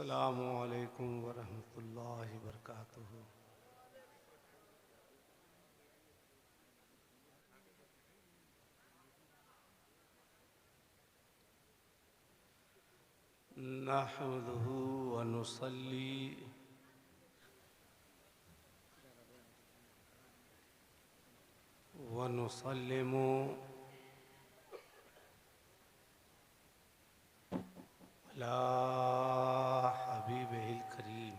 अस्सलामु अलैकुम वरहमतुल्लाहि वबरकातुहू। नहमदुहू व नुसल्ली व नुसल्लिमु अला हबीबिहिल करीम।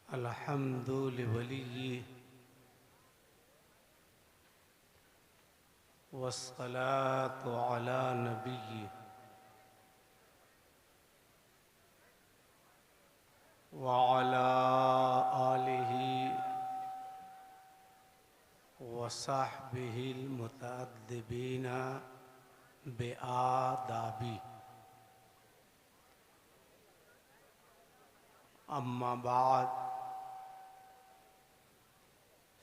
अल्हम्दु लिवलिय्यि वस्सलातु अला नबिय्यि व अला आलिहि व सहबिहिल मुतअद्दिबीना बिआदाबी। अम्मा बाद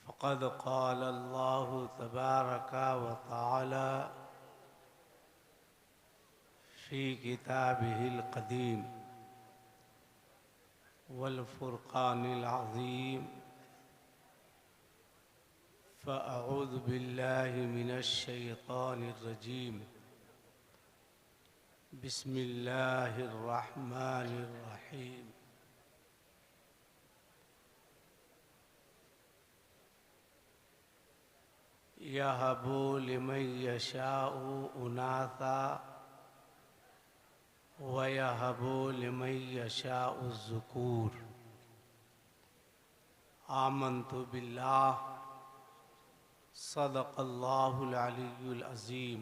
फ़क़द क़ाल अल्लाहु तबारक व तआला फ़ी किताबिहिल क़दीम वल फ़ुरक़ानिल अज़ीम। फ़अऊज़ु बिल्लाहि मिनश शैतानिर रजीम। बिस्मिल्लाहिर रहमानिर रहीम। यहबु लिमन यशाउ उनासा व यहबु लिमन यशाउ ज़ुकूर। आमन्तु बिल्लाह सदक़ल्लाहुल अलियुल अज़ीम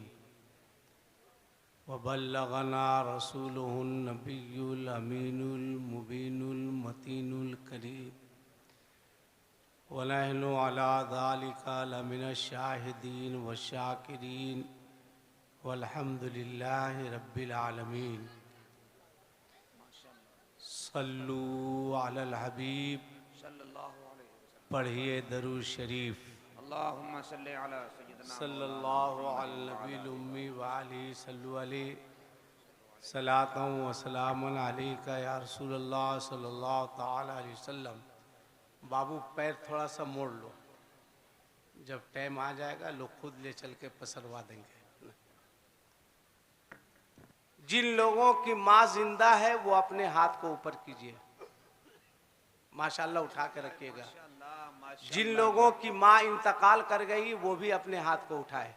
व बल्लगना रसूलुहुन नबियुल अमीनुल मुबीनुल मतीनुल करीम व नहनु अला ज़ालिका लमिनश शाहिदीन व शाकिरीन वल्हम्दुलिल्लाहि रब्बिल आलमीन। सल्लू अलल हबीब। पढ़िए दरूद शरीफ। अल्लाहुम्मा सल्ली अला सय्यिदिना सल्लल्लाहु अलैहि नबील उम्मी व आलिहि सल्लु अलैहि सलातन व सलामन अलैका या रसूलल्लाह सल्लल्लाहु ताला अलैहि वसल्लम। बाबू पैर थोड़ा सा मोड़ लो, जब टाइम आ जाएगा लोग खुद ले चल के पसरवा देंगे। जिन लोगों की माँ जिंदा है वो अपने हाथ को ऊपर कीजिए, माशाल्लाह उठा के रखिएगा। जिन लोगों की माँ इंतकाल कर गई वो भी अपने हाथ को उठाए।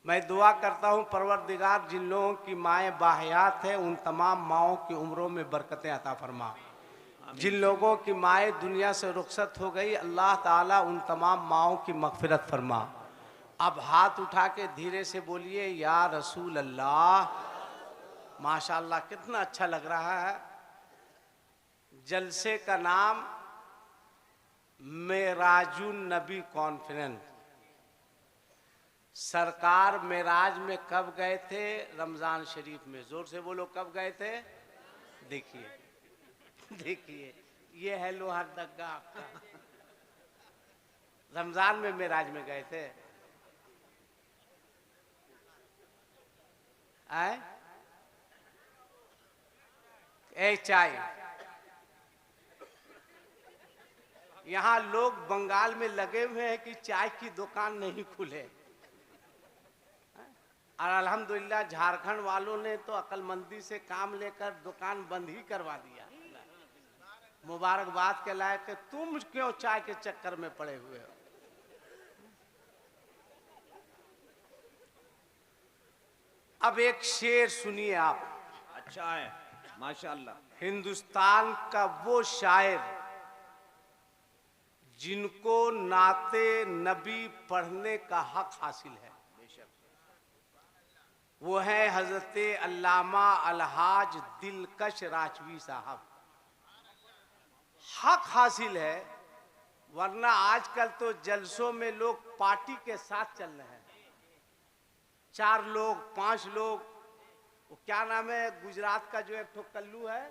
मैं दुआ करता हूँ परवरदिगार जिन लोगों की माएँ बाहयात है उन तमाम माओं की उम्रों में बरकतें अता फरमा। जिन लोगों की माएँ दुनिया से रुखसत हो गई अल्लाह ताला उन तमाम माओं की मगफिरत फरमा। अब हाथ उठा के धीरे से बोलिए या रसूल अल्लाह। माशाल्लाह कितना अच्छा लग रहा है। जलसे का नाम मेराजुन नबी कॉन्फ्रेंस। सरकार मेराज में कब गए थे? रमजान शरीफ में। जोर से बोलो कब गए थे? देखिए देखिए ये है लोहरदगा आपका। रमजान में मेराज में गए थे। आए ए चाय। यहाँ लोग बंगाल में लगे हुए हैं कि चाय की दुकान नहीं खुले, और अल्हम्दुलिल्लाह झारखंड वालों ने तो अक्लमंदी से काम लेकर दुकान बंद ही करवा दिया। मुबारकबाद के लायक है। तुम क्यों चाय के चक्कर में पड़े हुए हो? अब एक शेर सुनिए आप। अच्छा है माशाल्लाह। हिंदुस्तान का वो शायर जिनको नाते नबी पढ़ने का हक हासिल है वो है हजरत अल्लामा अलहाज दिलकश राजवी साहब। हक हासिल है, वरना आजकल तो जलसों में लोग पार्टी के साथ चल रहे हैं। 4 लोग 5 लोग। वो क्या नाम है गुजरात का जो एक ठो कल्लू है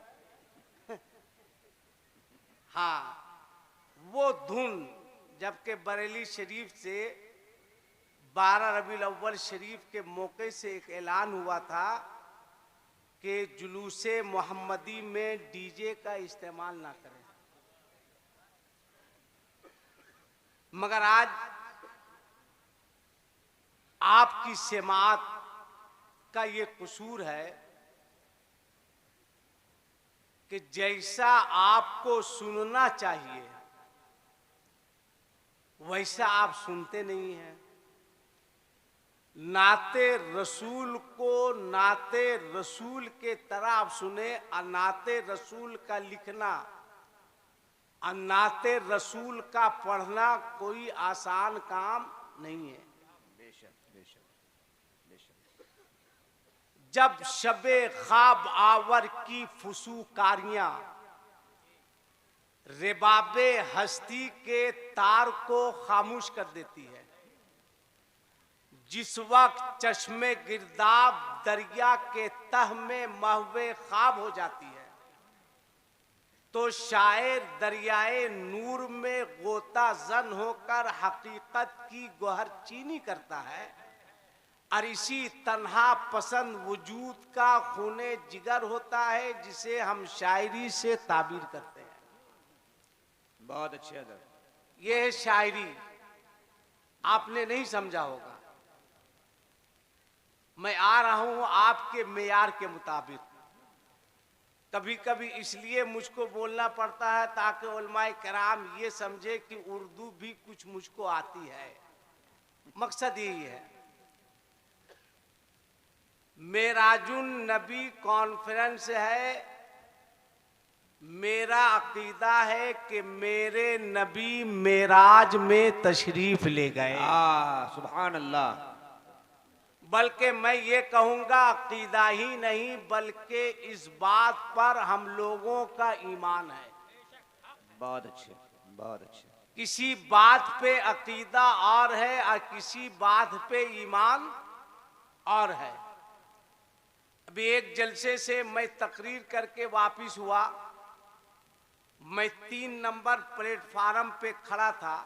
हाँ वो धुन, जबकि बरेली शरीफ से 12 रबीउल अव्वल शरीफ के मौके से एक ऐलान हुआ था कि जुलूसे मोहम्मदी में डीजे का इस्तेमाल ना करें, मगर आज आपकी समाअत का ये कसूर है कि जैसा आपको सुनना चाहिए वैसा आप सुनते नहीं हैं। नाते रसूल को नाते रसूल के तरह आप सुने, और नाते रसूल का लिखना और नाते रसूल का पढ़ना कोई आसान काम नहीं है। बेशक बेशक बेशक। जब शबे ख्वाब आवर की फुसूकारियां रिबाबे हस्ती के तार को खामोश कर देती है, जिस वक्त चश्मे गिरदाब दरिया के तह में महवे ख्वाब हो जाती है, तो शायर दरियाए नूर में गोता जन होकर हकीकत की गोहर चीनी करता है, और इसी तन्हा पसंद वजूद का खूने जिगर होता है जिसे हम शायरी से ताबीर करते हैं। बहुत अच्छे अदर। यह है शायरी, आपने नहीं समझा होगा। मैं आ रहा हूं आपके मेयार के मुताबिक। कभी कभी इसलिए मुझको बोलना पड़ता है ताकि उलमाए कराम ये समझे कि उर्दू भी कुछ मुझको आती है। मकसद यही है। मेराजुन नबी कॉन्फ्रेंस है। मेरा अकीदा है कि मेरे नबी मेराज में तशरीफ ले गए। सुभान अल्लाह। बल्कि मैं ये कहूंगा अकीदा ही नहीं बल्कि इस बात पर हम लोगों का ईमान है। बहुत अच्छे बहुत अच्छे। किसी बात पे अकीदा और है और किसी बात पे ईमान और है। अभी एक जलसे से मैं तकरीर करके वापिस हुआ। मैं 3 नंबर प्लेटफार्म पे खड़ा था।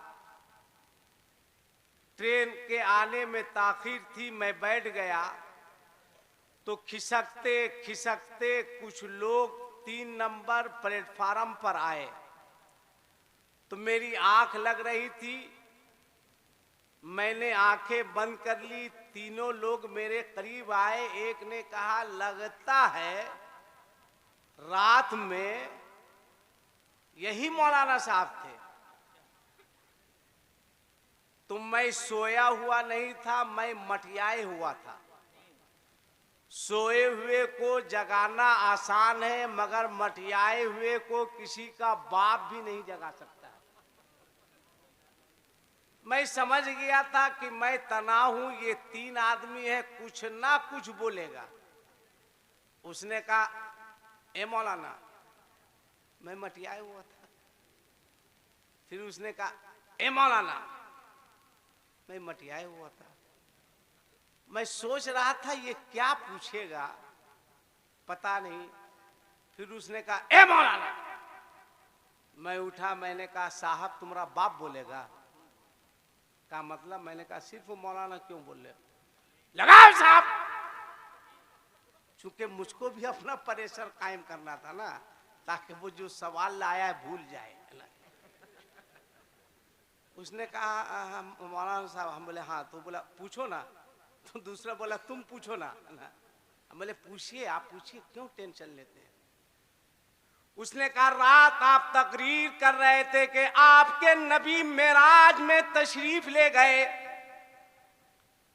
ट्रेन के आने में ताखीर थी। मैं बैठ गया तो खिसकते खिसकते कुछ लोग 3 नंबर प्लेटफार्म पर आए तो मेरी आंख लग रही थी। मैंने आंखें बंद कर ली। तीनों लोग मेरे करीब आए। एक ने कहा, लगता है रात में यही मौलाना साहब थे। तो मैं सोया हुआ नहीं था, मैं मटियाए हुआ था। सोए हुए को जगाना आसान है मगर मटियाए हुए को किसी का बाप भी नहीं जगा सकता। मैं समझ गया था कि मैं तना हूं, ये 3 आदमी है, कुछ ना कुछ बोलेगा। उसने कहा, ए मौलाना, मैं मटियाए हुआ था। फिर उसने कहा, ए मौलाना, मैं मटियाए हुआ था। मैं सोच रहा था ये क्या पूछेगा, पता नहीं। फिर उसने कहा, ए मौलाना। मैं उठा, मैंने कहा, साहब तुम्हारा बाप बोलेगा। का मतलब? मैंने कहा, सिर्फ मौलाना क्यों बोल रहे? लगाओ साहब। चूंकि मुझको भी अपना प्रेशर कायम करना था ना, ताकि वो जो सवाल लाया है भूल जाए ना। उसने कहा, मौलाना साहब। हम बोले हाँ। तो बोला, पूछो ना। तो दूसरा बोला, तुम पूछो ना। हम बोले, पूछिए, आप पूछिए, क्यों टेंशन लेते हैं? उसने कहा, रात आप तकरीर कर रहे थे कि आपके नबी मेराज में तशरीफ ले गए,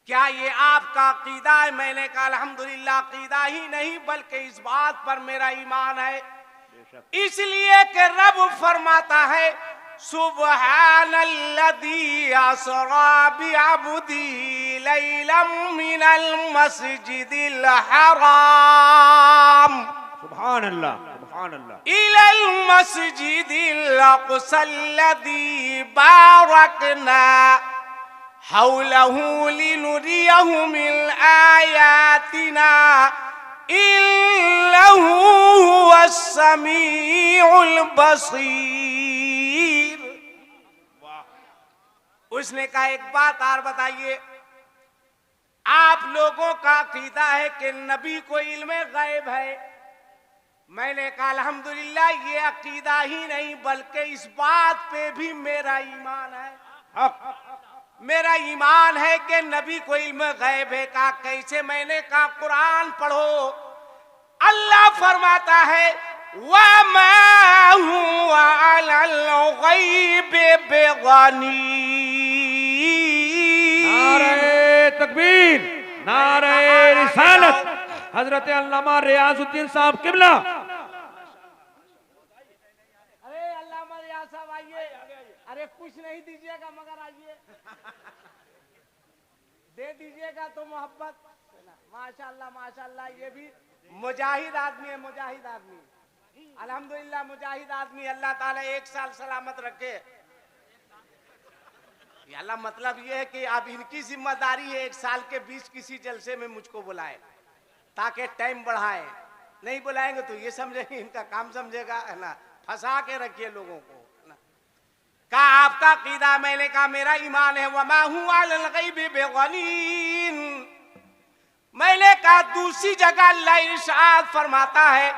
क्या ये आपका अकीदा है? मैंने कहा, अल्हम्दुलिल्लाह, अकीदा ही नहीं बल्कि इस बात पर मेरा ईमान है। इसलिए कि रब फरमाता है, सुब्हानल्लज़ी असरा बिअब्दी लैलम मिनल मस्जिदिल हराम, सुभान अल्लाह सुभान अल्लाह, इलल मस्जिदिल अक़सल्लज़ी बारकना हौलहू लिनुरियहु मिन आयातिना इन्नहु हुवस समीउल बसीर। उसने कहा, एक बात और बताइए, आप लोगों का अकीदा है कि नबी को इल्म गैब है। मैंने कहा अल्हम्दुलिल्लाह, ये अकीदा ही नहीं बल्कि इस बात पे भी मेरा ईमान है। मेरा ईमान है कि नबी को इल्म गैब है। कहा कैसे? मैंने कहा कुरान पढ़ो, अल्लाह फरमाता है वमा हुवा अलल गैबि बिगनीन। नारे तकबीर, नारे रिसालत, हजरत अल्लामा रियाजुद्दीन साहब किबला। अरे अल्लामा रियाज साहब आइए। अरे कुछ नहीं दीजिएगा मगर आइए, दे दीजिएगा तो मोहब्बत। माशाल्लाह माशाल्लाह, ये भी मुजाहिद आदमी है, मुजाहिद आदमी। अल्हम्दुलिल्लाह मुजाहिद आदमी। अल्लाह ताला एक साल सलामत रखे। अल्लाह मतलब ये है कि अब इनकी जिम्मेदारी है एक साल के बीच किसी जलसे में मुझको बुलाए ताकि टाइम बढ़ाए। नहीं बुलाएंगे तो ये समझेंगे इनका काम समझेगा, है ना। फंसा के रखिए लोगों को। कहा आपका कीदा? मैंने कहा मेरा ईमान है वमा हुवा अलल गैबि बिगनीन। मैंने कहा दूसरी जगह अल्लाह इरशाद फरमाता है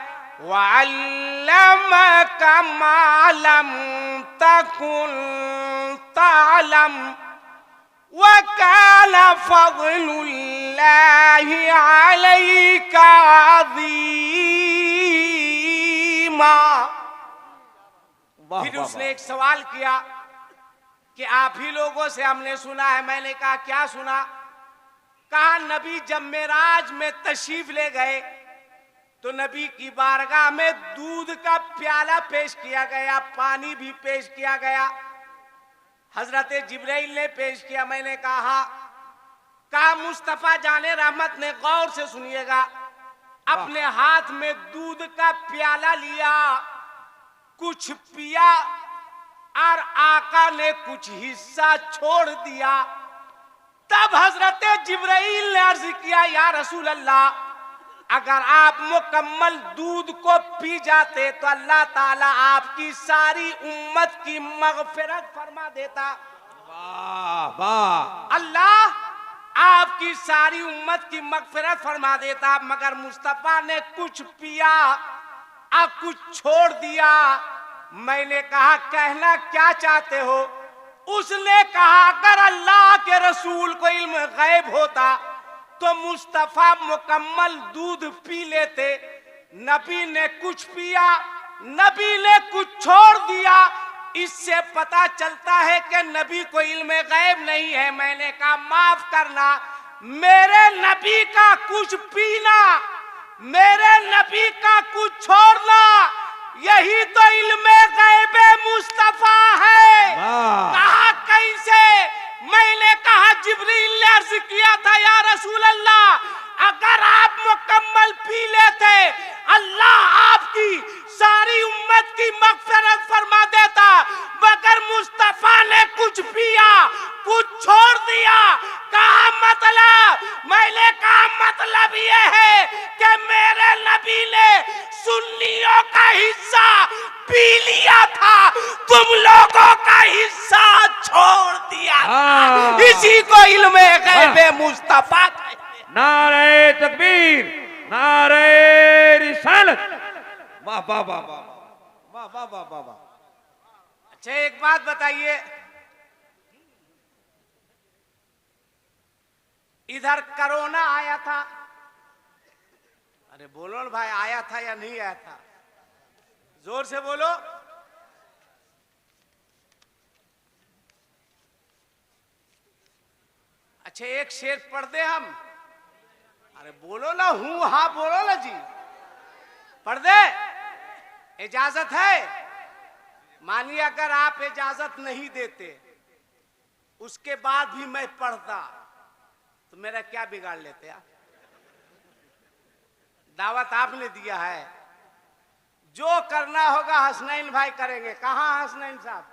वअल्लमका मा लम तकुन तालम वकान फज़लुल्लाहि अलैका अज़ीमा। फिर उसने एक सवाल किया कि आप ही लोगों से हमने सुना है। मैंने कहा क्या सुना? कहा नबी जब मेराज में तशरीफ ले गए तो नबी की बारगाह में दूध का प्याला पेश किया गया, पानी भी पेश किया गया, हजरत जिब्राइल ने पेश किया। मैंने कहा मुस्तफा जाने रहमत ने गौर से सुनिएगा, अपने हाथ में दूध का प्याला लिया, कुछ पिया और आका ने कुछ हिस्सा छोड़ दिया। तब हजरत जिब्राइल ने अर्ज किया या रसूल अल्लाह, अगर आप मुकम्मल दूध को पी जाते तो अल्लाह ताला आपकी सारी उम्मत की मगफिरत फरमा देता। वाह वाह। अल्लाह आपकी सारी उम्मत की मगफिरत फरमा देता, मगर मुस्तफा ने कुछ पिया और कुछ छोड़ दिया। मैंने कहा कहना क्या चाहते हो? उसने कहा अगर अल्लाह के रसूल को इल्म गैब होता तो मुस्तफा मुकम्मल दूध पी लेते। नबी ने कुछ पिया, नबी ने कुछ छोड़ दिया। इससे पता चलता है कि नबी को इल्म गैब नहीं है। मैंने कहा माफ करना, मेरे नबी का कुछ पीना, मेरे नबी का कुछ छोड़ना, यही तो इल्म गैब मुस्तफा है। कहा कैसे? मैंने कहा जिब्रील ने अर्ज किया था या रसूल अल्लाह, अगर आप मुकम्मल पी लेते अल्लाह आपकी सारी उम्मत की मगफिरत फरमा देता, मगर मुस्तफा ने कुछ पिया कुछ छोड़ दिया। कहा मतलब? मैंने कहा मतलब ये है कि मेरे नबी ने सुन्नियों का हिस्सा पी लिया था, तुम लोगों का हिस्सा छोड़ दिया था। इसी को इल्मे गैब मुस्तफा कहते हैं। नारे तकबीर, नारे रिसालत। वाह वाह वाह वाह वाह वाह वाह वाह वाह। अच्छा एक बात बताइए, इधर कोरोना आया था, अरे बोलो ना भाई, आया था या नहीं आया था? जोर से बोलो। अच्छा एक शेर पढ़ दे हम? अरे बोलो ना, हूं हाँ बोलो ना जी, पढ़ दे। इजाजत है? मानिए अगर आप इजाजत नहीं देते उसके बाद भी मैं पढ़ता तो मेरा क्या बिगाड़ लेते आप? दावत आपने दिया है, जो करना होगा हसनैन भाई करेंगे। कहाँ हसनैन साहब?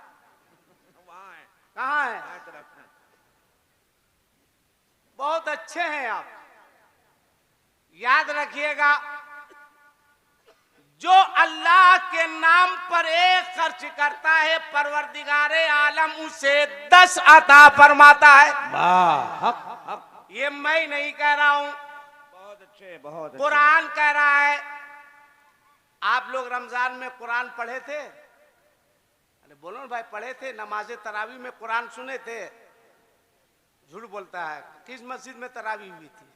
कहाँ है? बहुत अच्छे हैं आप। याद रखिएगा, जो अल्लाह के नाम पर एक खर्च करता है परवरदिगारे आलम उसे 10 अता फरमाता है। ये मैं नहीं कह रहा हूं, बहुत अच्छे, बहुत अच्छे। कुरान कह रहा है। आप लोग रमजान में कुरान पढ़े थे? अरे बोलो ना भाई, पढ़े थे? नमाज तरावी में कुरान सुने थे? झूठ बोलता है। किस मस्जिद में तरावी हुई थी?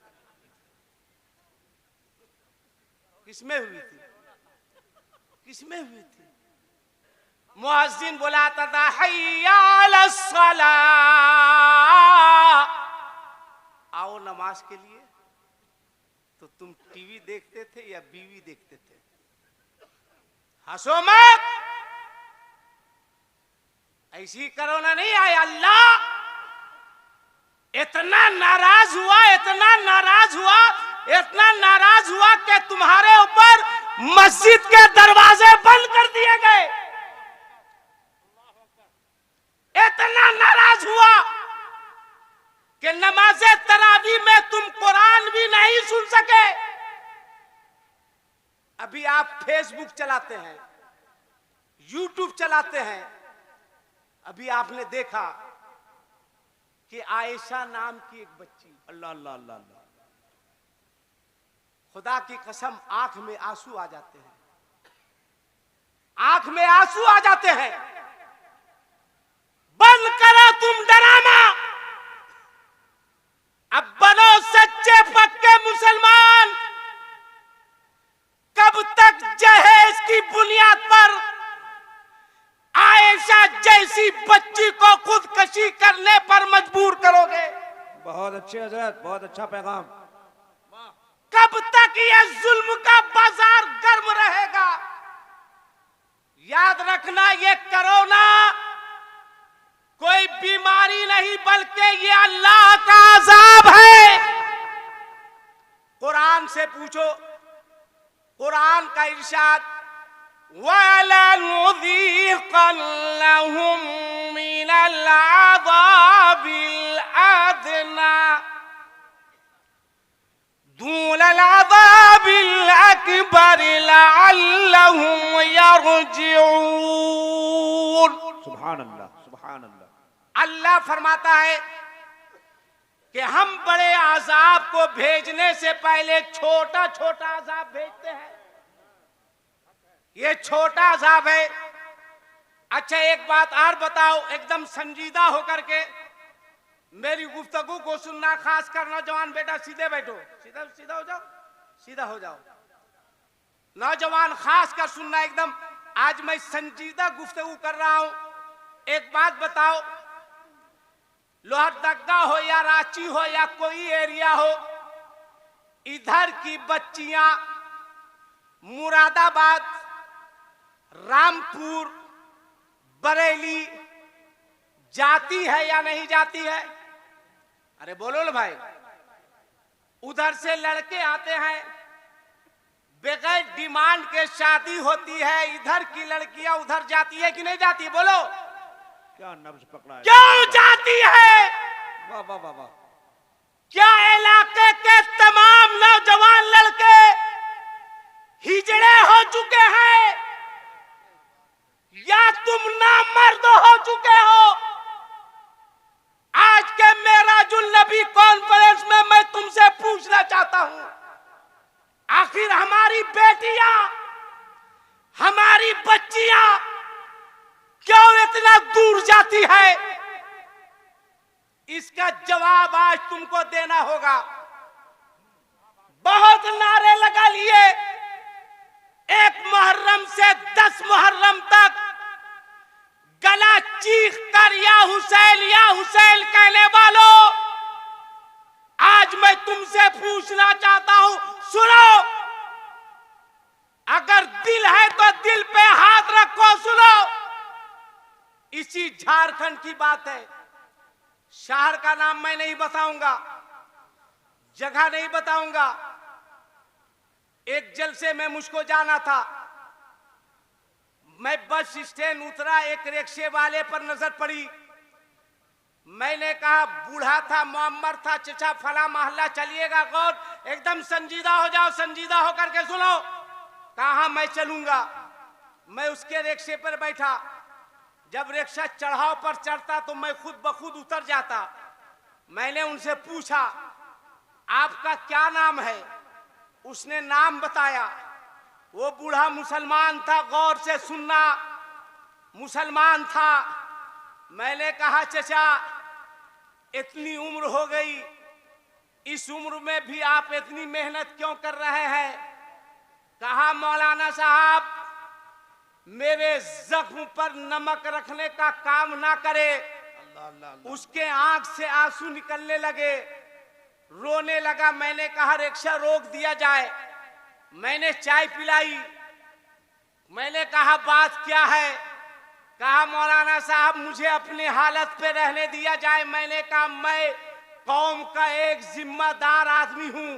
किसमें हुई थी? किसमें हुई थी? मुअज्जिन बुलाता था, हय्या अलस सलाह, आओ नमाज के लिए। तो तुम टीवी देखते थे या बीवी देखते थे? हंसो मत, ऐसी करो ना। नहीं आए अल्लाह इतना नाराज हुआ, इतना नाराज हुआ, इतना नाराज हुआ कि तुम्हारे ऊपर मस्जिद के दरवाजे बंद कर दिए गए। इतना नाराज हुआ कि नमाज तरावी में तुम कुरान भी नहीं सुन सके। अभी आप फेसबुक चलाते हैं, यूट्यूब चलाते हैं। अभी आपने देखा कि आयशा नाम की एक बच्ची, अल्लाह अल्लाह अल्लाह अल्लाह, खुदा की कसम आंख में आंसू आ जाते हैं, आंख में आंसू आ जाते हैं। बंद करो तुम ड्रामा, अब बनो सच्चे पक्के मुसलमान। कब तक जहेज की बुनियाद पर आयशा जैसी बच्ची को खुदकशी करने पर मजबूर करोगे? बहुत अच्छे हजरत, बहुत अच्छा पैगाम। कब तक ये जुल्म का बाजार गर्म रहेगा? याद रखना, ये कोरोना कोई बीमारी नहीं, बल्कि ये अल्लाह का अज़ाब है। कुरान से पूछो, कुरान का इरशाद, वलनुज़ीक़न्नहुम मिनल अज़ाबिल अदना दूनल अज़ाबिल अकबर लअल्लहुम यरजिऊन। सुभान अल्लाह, सुभान अल्लाह। अल्लाह फरमाता है कि हम बड़े अज़ाब को भेजने से पहले छोटा छोटा अज़ाब भेजते हैं। ये छोटा अज़ाब है। अच्छा एक बात और बताओ, एकदम संजीदा होकर के मेरी गुफ्तगू को सुनना, खास कर नौजवान बेटा, सीधे बैठो, सीधा सीधा हो जाओ, सीधा हो जाओ। नौजवान खास कर सुनना एकदम, आज मैं संजीदा गुफ्तगू कर रहा हूं। एक बात बताओ, लोहरदगा हो या रांची हो या कोई एरिया हो, इधर की बच्चियां मुरादाबाद, रामपुर, बरेली जाती है या नहीं जाती है? अरे बोलो ना भाई। उधर से लड़के आते हैं, बगैर डिमांड के शादी होती है, इधर की लड़कियां उधर जाती है कि नहीं जाती? बोलो क्या नब्ज पकड़ा है, क्यों जाती है? वाह वाह वाह वाह। क्या इलाके के तमाम नौजवान लड़के हिजड़े हो चुके हैं या तुम नामर्द हो चुके हो? आज के मेराजुल नबी कॉन्फ्रेंस में मैं तुमसे पूछना चाहता हूं, आखिर हमारी बेटियां, हमारी बच्चियां क्यों इतना दूर जाती है? इसका जवाब आज तुमको देना होगा। बहुत नारे लगा लिए, 1 मुहर्रम से 10 मुहर्रम तक गला चीख कर या हुसैन कहने वालों, आज मैं तुमसे पूछना चाहता हूं, सुनो। अगर दिल है तो दिल पे हाथ रखो, सुनो। इसी झारखंड की बात है। शहर का नाम मैं नहीं बताऊंगा, जगह नहीं बताऊंगा। एक जलसे में मुझको जाना था, मैं बस स्टैंड उतरा, एक रिक्शे वाले पर नजर पड़ी। मैंने कहा, बूढ़ा था, मुअम्मर था, चचा फला मोहल्ला चलिएगा, गौर एकदम संजीदा हो जाओ, संजीदा होकर के सुनो। कहा मैं चलूंगा। मैं उसके रिक्शे पर बैठा। जब रिक्शा चढ़ाव पर चढ़ता तो मैं खुद ब खुद उतर जाता। मैंने उनसे पूछा, आपका क्या नाम है? उसने नाम बताया। वो बूढ़ा मुसलमान था, गौर से सुनना, मुसलमान था। मैंने कहा चचा इतनी उम्र हो गई, इस उम्र में भी आप इतनी मेहनत क्यों कर रहे हैं? कहा मौलाना साहब मेरे जख्म पर नमक रखने का काम ना करे। उसके आंख से आंसू निकलने लगे, रोने लगा। मैंने कहा रिक्शा रोक दिया जाए। मैंने चाय पिलाई। मैंने कहा बात क्या है? कहा मौलाना साहब मुझे अपनी हालत पे रहने दिया जाए। मैंने कहा मैं कौम का एक जिम्मेदार आदमी हूं,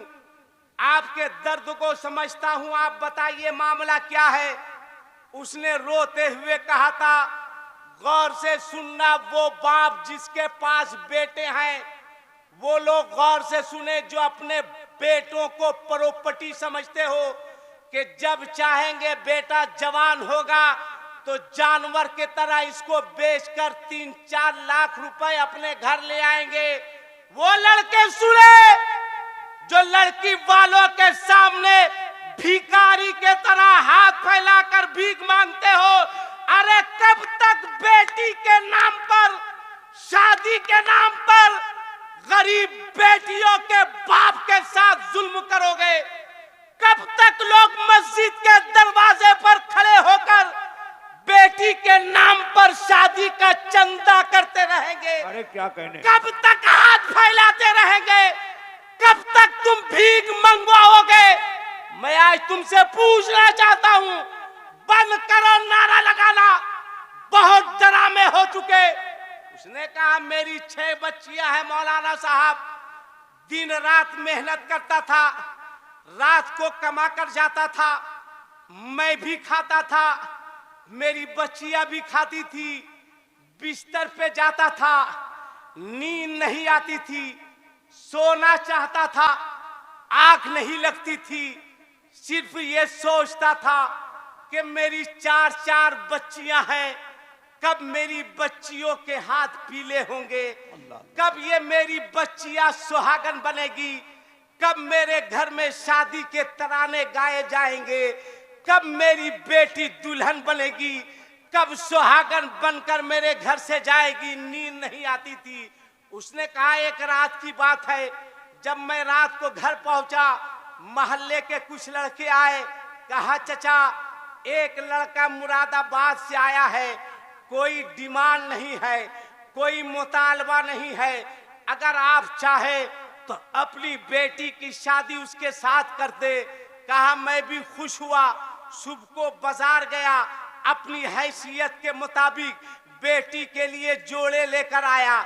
आपके दर्द को समझता हूं, आप बताइए मामला क्या है? उसने रोते हुए कहा था, गौर से सुनना, वो बाप जिसके पास बेटे हैं, वो लोग गौर से सुने जो अपने बेटों को प्रॉपर्टी समझते हो कि जब चाहेंगे बेटा जवान होगा तो जानवर की तरह इसको बेचकर 3-4 लाख रुपए अपने घर ले आएंगे। वो लड़के सुने जो लड़की वालों के सामने भिखारी के तरह हाथ फैलाकर भीख मांगते हो। अरे कब तक बेटी के नाम पर, शादी के नाम पर गरीब बेटियों के बाप के साथ जुल्म करोगे? कब तक लोग मस्जिद के दरवाजे पर खड़े होकर बेटी के नाम पर शादी का चंदा करते रहेंगे? अरे क्या कहने, कब तक हाथ फैलाते रहेंगे? कब तक तुम भीख मंगवाओगे? मैं आज तुमसे पूछना चाहता हूं, बंद करो नारा लगाना, बहुत ड्रामे हो चुके। उसने कहा मेरी 6 बच्चियां हैं मौलाना साहब, दिन रात मेहनत करता था, रात को कमा कर जाता था, मैं भी खाता था, मेरी बच्चियां भी खाती थी, बिस्तर पे जाता था, नींद नहीं आती थी, सोना चाहता था, आंख नहीं लगती थी, सिर्फ ये सोचता था कि मेरी 4-4 बच्चियां हैं, कब मेरी बच्चियों के हाथ पीले होंगे, कब ये मेरी बच्चियां सुहागन बनेगी, कब मेरे घर में शादी के तराने गाए जाएंगे, कब मेरी बेटी दुल्हन बनेगी, कब सुहागन बनकर मेरे घर से जाएगी। नींद नहीं आती थी। उसने कहा एक रात की बात है, जब मैं रात को घर पहुंचा, मोहल्ले के कुछ लड़के आए। कहा चचा एक लड़का मुरादाबाद से आया है, कोई डिमांड नहीं है, कोई मुतालबा नहीं है, अगर आप चाहे तो अपनी बेटी की शादी उसके साथ कर दे। कहा मैं भी खुश हुआ, सुबह को बाजार गया, अपनी हैसियत के मुताबिक बेटी के लिए जोड़े लेकर आया,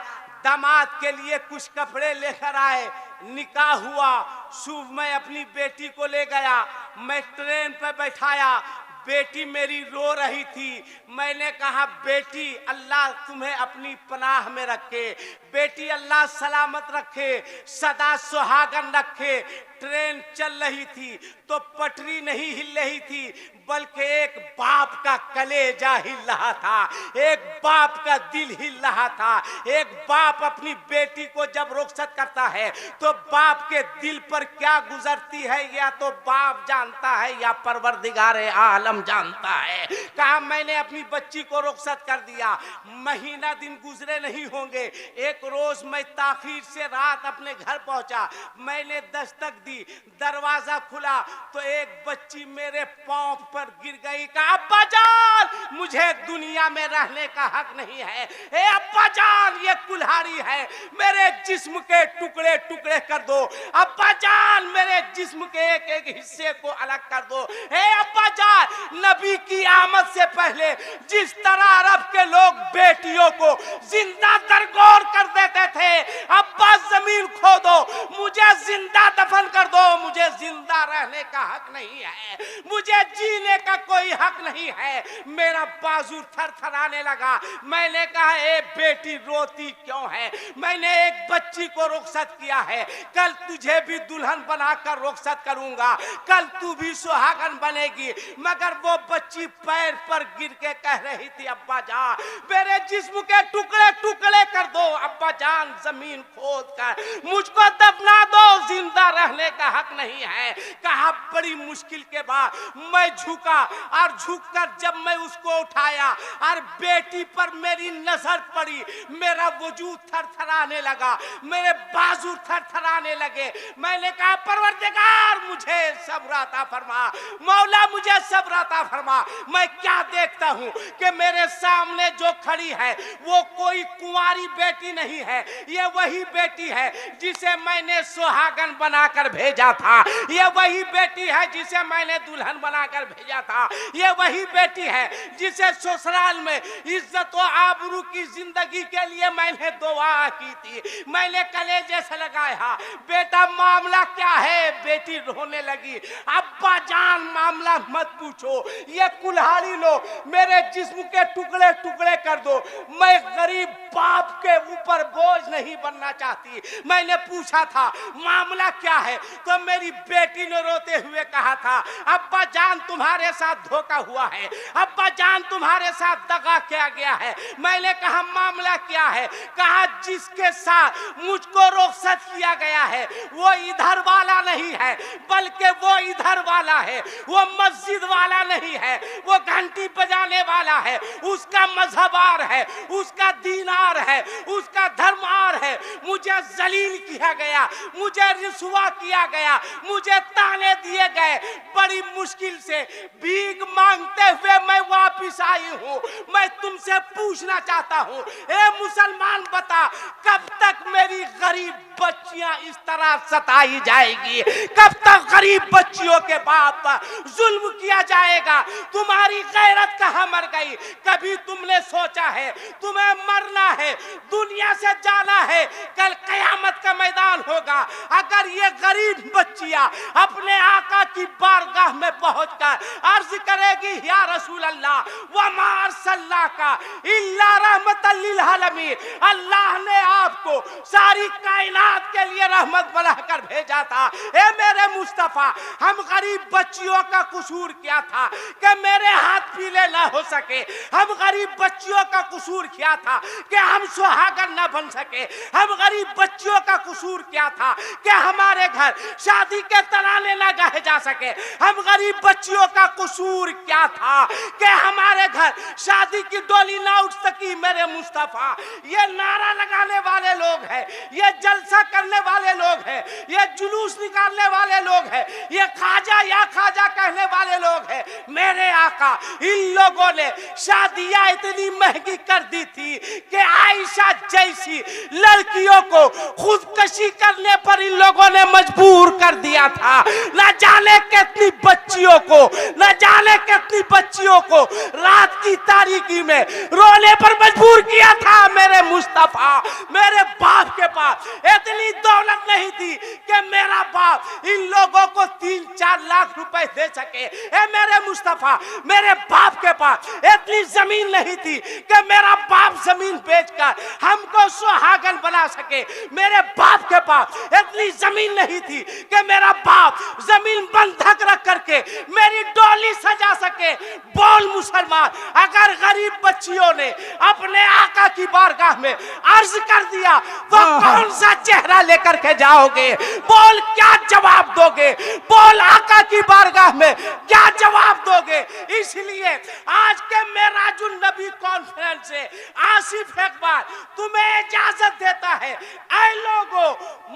दामाद के लिए कुछ कपड़े लेकर आए, निकाह हुआ। सुबह मैं अपनी बेटी को ले गया, मैं ट्रेन पर बैठाया, बेटी मेरी रो रही थी। मैंने कहा बेटी अल्लाह तुम्हें अपनी पनाह में रखे, बेटी अल्लाह सलामत रखे, सदा सुहागन रखे। ट्रेन चल रही थी तो पटरी नहीं हिल रही थी, बल्कि एक बाप का कलेजा हिल रहा था, एक बाप का दिल हिल रहा था। एक बाप अपनी बेटी को जब रुखसत करता है तो बाप के दिल पर क्या गुजरती है या तो बाप जानता है या परवरदिगारे आलम जानता है। कहा मैंने अपनी बच्ची को रुखसत कर दिया, महीना दिन गुजरे नहीं होंगे, एक रोज मैं ताखीर से रात अपने घर पहुंचा, मैंने दस्तक दी, दरवाजा खुला तो एक बच्ची मेरे पांव पर गिर गई। कहा अब्बा जान मुझे दुनिया में रहने का हक नहीं है, ए अब्बा जान ये कुल्हाड़ी है, मेरे जिस्म के टुकड़े टुकड़े कर दो, अब्बा जान मेरे जिस्म के एक एक हिस्से को अलग कर दो। ए अब्बा जान नबी की आमद से पहले जिस तरह अरब के लोग बेटियों को जिंदा दरगोर कर देते थे, अब्बा जमीन खोदो मुझे जिंदा दफन कर दो, मुझे जिंदा रहने का हक नहीं है, मुझे जीने का कोई हक नहीं है। मेरा बाजू थरथराने लगा। मैंने कहा ए बेटी रोती क्यों है, मैंने एक बच्ची को रुखसत किया है, कल तुझे भी दुल्हन बनाकर रुखसत करूंगा, कल तू भी सुहागन बनेगी। मगर वो बच्ची पैर पर गिर के कह रही थी अब्बा जान मेरे जिस्म के टुकड़े टुकड़े कर दो, अब्बा जान जमीन खोद कर मुझ मुझको दफना दो, जिंदा रहने का हक नहीं है। कहा बड़ी मुश्किल के बाद मैं झुका और झुककर जब मैं उसको उठाया और बेटी पर मेरी नजर पड़ी, मेरा वजूद थरथराने लगा, मेरे बाजू थरथराने लगे। मैंने कहा परवरदिगार मुझे सब्र अता फरमा, मौला मुझे सब्र अता फरमा। मैं क्या देखता हूं कि मेरे सामने जो खड़ी है वो कोई कुंवारी बेटी नहीं है, ये वही बेटी है जिसे मैंने सुहागन बनाकर भेजा था, ये वही बेटी है जिसे मैंने दुल्हन बनाकर भेजा था, ये वही बेटी है जिसे ससुराल में इज्जत और आबरू की जिंदगी के लिए मैंने दुआ की थी। मैंने कलेजे से लगाया, बेटा मामला क्या है? बेटी रोने लगी, अब्बा जान मामला मत पूछो, ये कुल्हाड़ी लो, मेरे जिस्म के टुकड़े टुकड़े कर दो, मैं गरीब बाप के ऊपर बोझ नहीं बनना चाहती। मैंने पूछा था मामला क्या है, तो मेरी बेटी ने रोते हुए कहा था अब्बा जान तुम्हारे साथ धोखा हुआ है, अब्बा जान तुम्हारे साथ दगा किया गया है। मैंने कहा मामला क्या है? कहा जिसके साथ मुझको रुखसत किया गया है वो इधर वाला नहीं है, बल्कि वो इधर वाला है, वो मस्जिद वाला नहीं है, वो घंटी बजाने वाला है, उसका मजहबार है, उसका दीनार है, उसका धर्मार है। मुझे जलील किया गया, मुझे रिसवा किया गया, मुझे ताने दिए गए। बड़ी मुश्किल से भीख मांगते हुए मैं वापिस आई हूँ। मैं तुमसे पूछना चाहता हूँ, ए मुसलमान बता, कब तक मेरी गरीब बच्चियां इस तरह सताई जाएगी? कब तक गरीब बच्चियों के बाप पर जुल्म किया जाएगा? तुम्हारी गैरत कहाँ मर गई? कभी तुमने सोचा है तुम्हें मरना है, दुनिया से जाना है, कल कयामत का मैदान होगा। अगर ये गरीब बच्चियां अपने आका की बारगाह में पहुंचकर अर्ज करेगी या रसूल अल्लाह व मा अर्सलनाका इल्ला रहमतल लिल आलमीन, अल्लाह ने आपको सारी कायनात के लिए रहमत बनाकर भेजा था। ए मेरे मुस्तफा, हम गरीब बच्चियों का कसूर क्या था कि मेरे हाथ पीले ना हो सके? हम गरीब बच्चियों का कसूर क्या था कि हम सुहागन ना बन सके? हम गरीब बच्चियों का कसूर क्या था कि हमारे घर शादी के तराने ना गाए जा सके? हम गरीब बच्चियों का कसूर क्या था कि हमारे घर शादी की डोली ना उठ सकी? मेरे मुस्तफा, ये नारा लगाने वाले लोग हैं, ये जलसा करने वाले लोग हैं, ये जुलूस निकालने वाले लोग हैं, ये खाजा या खाजा कहने वाले लोग हैं। मेरे आका, इन लोगों ने शादियां इतनी महंगी कर दी थी कि आयशा जैसी लड़कियों को खुदकशी करने पर इन लोगों ने मजबूर कर दिया था। न जाने कितनी बच्चियों को, न जाने कितनी बच्चियों को रात की तारीकी में रोने पर मजबूर किया था। मेरे मुस्तफा, मेरे बाप के पास इतनी दौलत नहीं थी कि मेरा बाप इन लोगों को 3-4 लाख रुपए दे सके। ए मेरे मुस्तफा, मेरे बाप के पास इतनी जमीन नहीं थी कि मेरा बाप जमीन बेचकर हमको सुहागन बना सके। मेरे बाप के पास इतनी जमीन नहीं थी कि मेरा बाप जमीन बंधक रख करके मेरी डोली सजा सके। बोल मुसलमान, अगर गरीब बच्चियों ने अपने आका की बारगाह में अर्ज कर दिया तो कौन सा चेहरा लेकर के जाओगे? बोल, क्या जवाब दोगे? बोल, आका की बारगाह में क्या जवाब दोगे? इसलिए आज के मेराजुन नबी कॉन्फ्रेंस से आसिफ इकबाल तुम्हें इजाजत देता है, ऐ लोगों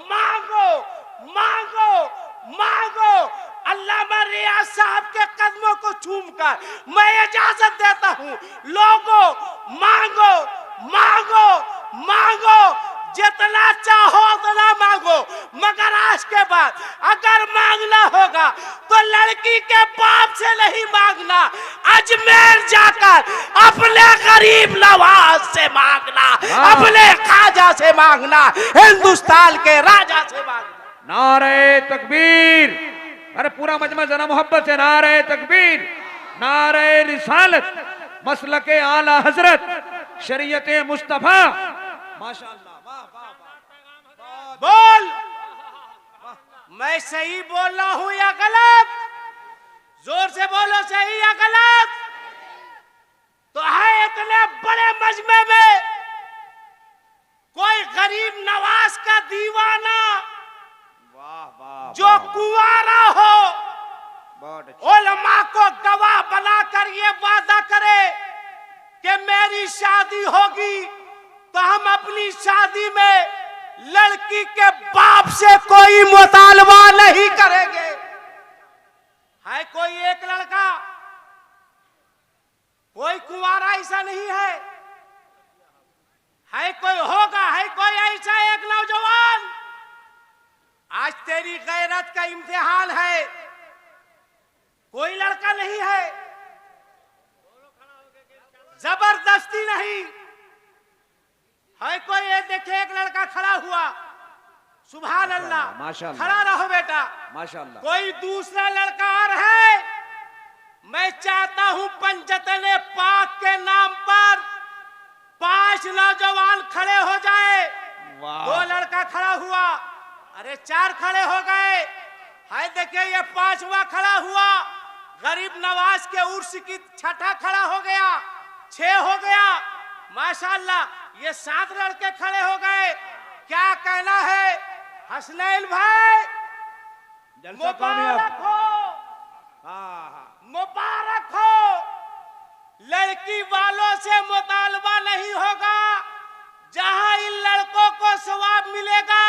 मांगो मांगो मांगो। अल्लामा रियाज साहब के कदमों को चूमकर मैं इजाजत देता हूं, लोगों मांगो मांगो मांगो, जितना चाहो उतना मांगो, मगर आज के बाद अगर मांगना होगा तो लड़की के बाप से नहीं मांगना, अजमेर जाकर अपने गरीब नवाज से मांगना, अपने खाजा से मांगना, हिंदुस्तान के राजा से मांगना। नारे तकबीर! अरे पूरा मजमा जरा मोहब्बत से नारे तकबीर, नारे रिसालत, मसलके आला हजरत, शरीयत मुस्तफा। माशाअल्लाह, बोल, मैं सही बोल रहा हूं या गलत? जोर से बोलो, सही या गलत? तो है इतने बड़े मजमे में कोई गरीब नवाज का दीवाना शादी होगी तो हम अपनी शादी में लड़की के बाप से कोई मुतालबा नहीं करेंगे। है कोई एक लड़का, कोई कुंवारा ऐसा नहीं है कोई होगा, है कोई ऐसा एक नौजवान। आज तेरी गैरत का इम्तिहान है, कोई लड़का नहीं है, जबरदस्ती नहीं है कोई। ये देखे एक लड़का खड़ा हुआ, सुभान अल्लाह, माशाअल्लाह, खड़ा रहो बेटा, माशाअल्लाह। कोई दूसरा लड़का और है, मैं चाहता हूं पंचतने पाक के नाम पर 5 नौजवान खड़े हो जाए। 2 लड़का खड़ा हुआ, अरे 4 खड़े हो गए, हाय देखिए ये 5वां खड़ा हुआ। गरीब नवाज के उर्स की 6ठा खड़ा हो गया, 6 हो गया, माशाअल्लाह। ये 7 लड़के खड़े हो गए। क्या कहना है हसनैन भाई? मुबारक हो, मुबारक हो। लड़की वालों से मुतालबा नहीं होगा, जहां इन लड़कों को सवाब मिलेगा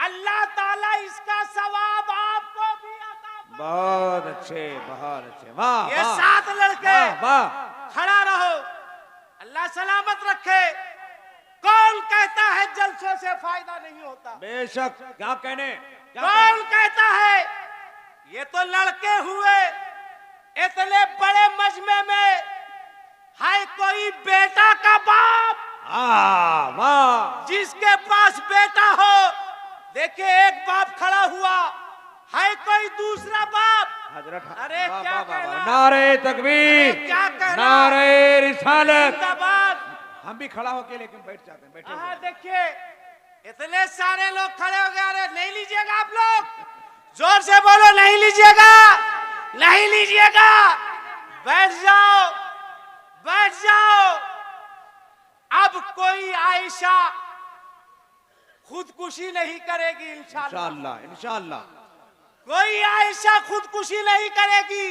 अल्लाह ताला इसका सवाब आपको भी अता। बहुत अच्छे, बहुत अच्छे, वाह। ये 7 लड़के, वाह। खड़ा रहो, अल्लाह सलामत रखे। कौन कहता है जलसों से फायदा नहीं होता? बेशक, क्या कहने, कौन कहता है? ये तो लड़के हुए, इतने बड़े मजमे में है कोई बेटा का बाप, वाह। जिसके पास बेटा हो। देखिए एक बाप खड़ा हुआ, है कोई दूसरा बाप। हजरत, अरे क्या कहना, नारे तकबीर, क्या कहना, नारे रिसालत। जिंदाबाद। हम भी खड़ा होके लेकिन बैठ जाते हैं, बैठे हाँ देखिए इतने सारे लोग खड़े हो गए। अरे नहीं लीजिएगा आप लोग, जोर से बोलो, नहीं लीजिएगा, नहीं लीजिएगा। बैठ जाओ, बैठ जाओ। अब कोई आयशा खुदकुशी नहीं करेगी इंशाअल्लाह, इंशाअल्लाह। कोई आयशा खुदकुशी नहीं करेगी।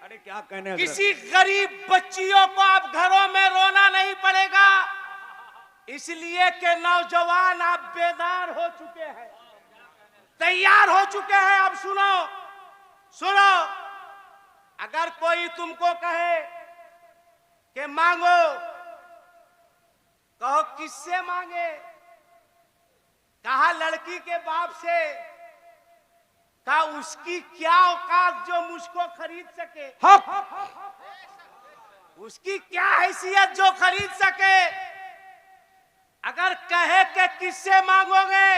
अरे क्या कहने, किसी गरीब बच्चियों को अब घरों में रोना नहीं पड़ेगा, इसलिए कि नौजवान आप बेदार हो चुके हैं, तैयार हो चुके हैं। अब सुनो, सुनो, अगर कोई तुमको कहे कि मांगो, कहो किससे मांगे? कहा लड़की के बाप से। कहा उसकी क्या औकात जो मुझको खरीद सके, उसकी क्या हैसियत जो खरीद सके। अगर कहे कि किससे मांगोगे,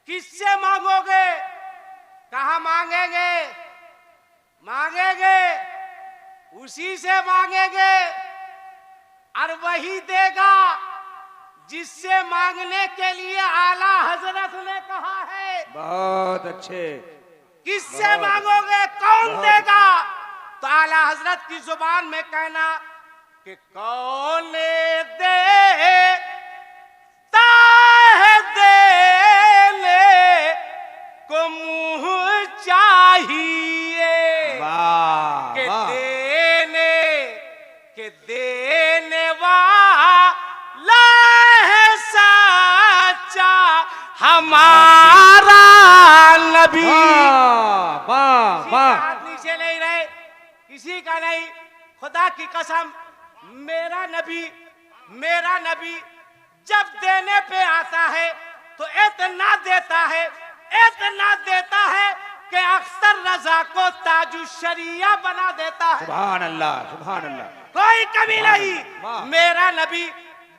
किससे मांगोगे? कहा मांगेंगे, मांगेंगे उसी से मांगेंगे, और वही देगा जिससे मांगने के लिए आला हजरत ने कहा है। बहुत अच्छे। किससे मांगोगे, कौन देगा? तो आला हजरत की जुबान में कहना कि कौन देता है देने को मुंह चाहिए, कि देने वाला है सच्चा हमारा नबी। हाथ नीचे नहीं रहे, किसी का नहीं, खुदा की कसम, मेरा नबी जब देने पे आता है तो इतना देता है, इतना देता है कि अख्तर रजा को ताजुशरिया बना देता है। सुभान अल्लाह, सुभान अल्लाह। कोई कमी नहीं। मेरा नबी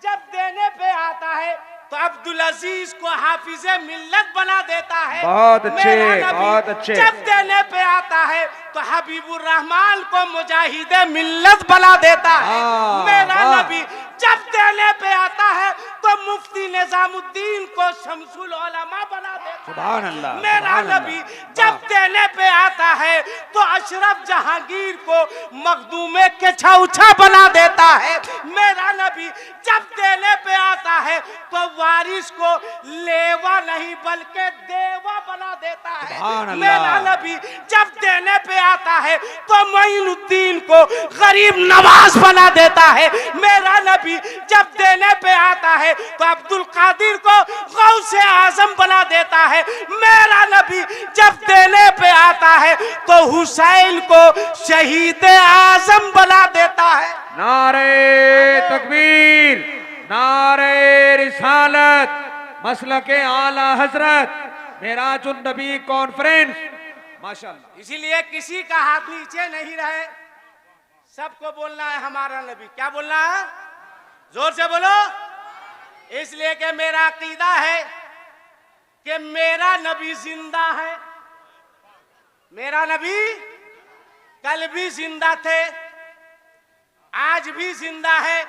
जब देने पे आता है तो अब्दुल अजीज को हाफिजे मिल्लत बना देता है। बहुत अच्छे, बहुत अच्छे। जब देने पे आता है तो हबीबुर रहमान को मुजाहिदे मिल्लत बना देता है। मेरा नबी जब देने पे आता है तो मुफ्ती निजामुद्दीन को शमसुल उलमा बना देता है। सुभान अल्लाह। मेरा नबी जब देने पे आता है तो अशरफ जहांगीर को मखदूमे के छौछा बना देता है। मेरा नबी जब देने पे आता है तो वारिस को लेवा नहीं बल्कि देवा बना देता है। मेरा नबी जब देने पे आता है तो मोइनुद्दीन को गरीब नवाज बना देता है। मेरा नबी जब देने पे आता है तो अब्दुल कादिर को गौसे आजम बना देता है। मेरा नबी जब देने पे आता है तो हुसैन को शहीद आजम बना देता है। नारे तकबीर, नारे रिसालत, मसलके आला हजरत, मेराजुन नबी कॉन्फ्रेंस, माशाअल्लाह। इसीलिए किसी का हाथ नीचे नहीं रहे, सबको बोलना है हमारा नबी। क्या बोलना है? जोर से बोलो। इसलिए कि मेरा अकीदा है कि मेरा नबी जिंदा है। मेरा नबी कल भी जिंदा थे, आज भी जिंदा है,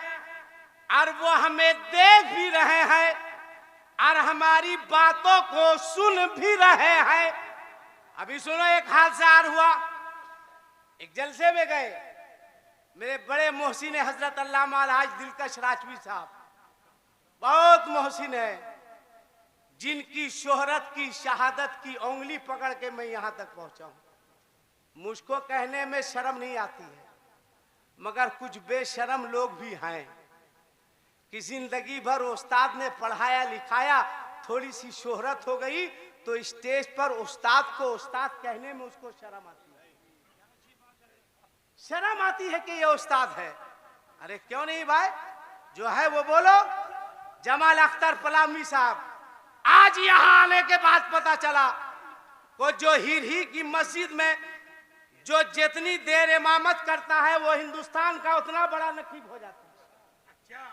और वो हमें देख भी रहे हैं और हमारी बातों को सुन भी रहे हैं। अभी सुनो, एक हादसा और हुआ। एक जलसे में गए, मेरे बड़े मोहसिन हजरत अल्लामा आज दिलकश राजवी साहब, बहुत मोहसिन है, जिनकी शोहरत की शहादत की उंगली पकड़ के मैं यहां तक पहुंचा हूं। मुझको कहने में शर्म नहीं आती है, मगर कुछ बेशरम लोग भी हैं कि जिंदगी भर उस्ताद ने पढ़ाया लिखाया, थोड़ी सी शोहरत हो गई तो स्टेज पर उस्ताद को उस्ताद कहने में उसको शर्म आती है। शर्म आती है कि ये उस्ताद है। अरे क्यों नहीं भाई, जो है वो बोलो। जमाल अख्तर पलामी साहब, आज यहां आने के बाद पता चला वो जो हिरही की मस्जिद में जो जितनी देर इमामत करता है वो हिंदुस्तान का उतना बड़ा नकीब हो जाता है।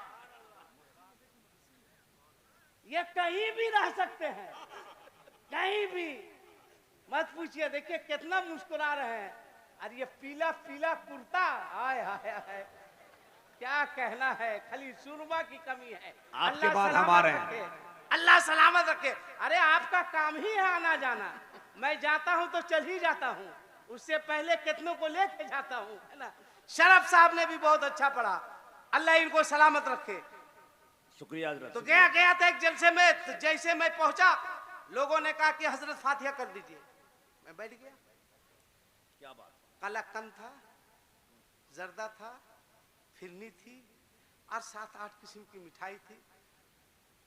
ये कहीं भी रह सकते हैं, कहीं भी। मत पूछिए, देखिए कितना मुस्कुरा रहे हैं। अरे ये पीला पीला कुर्ता, हाय हाय हाय, क्या कहना है, खाली सुरमा की कमी है। आपके बाद हमारे हैं। अल्लाह सलामत रखे। अरे आपका काम ही है आना जाना, मैं जाता हूं तो चल ही जाता हूं, उससे पहले कितनों को लेके जाता हूं, है ना। शरफ साहब ने भी बहुत अच्छा पढ़ा, अल्लाह इनको सलामत रखे। शुक्रिया हजरत। तो गया था एक जलसे में, तो जैसे मैं पहुंचा लोगों ने कहा कि हजरत फातिहा कर दीजिए। मैं बैठ गया। क्या बात। कलाकंद था, जर्दा था, फिरनी थी और 7-8 किस्म की मिठाई थी।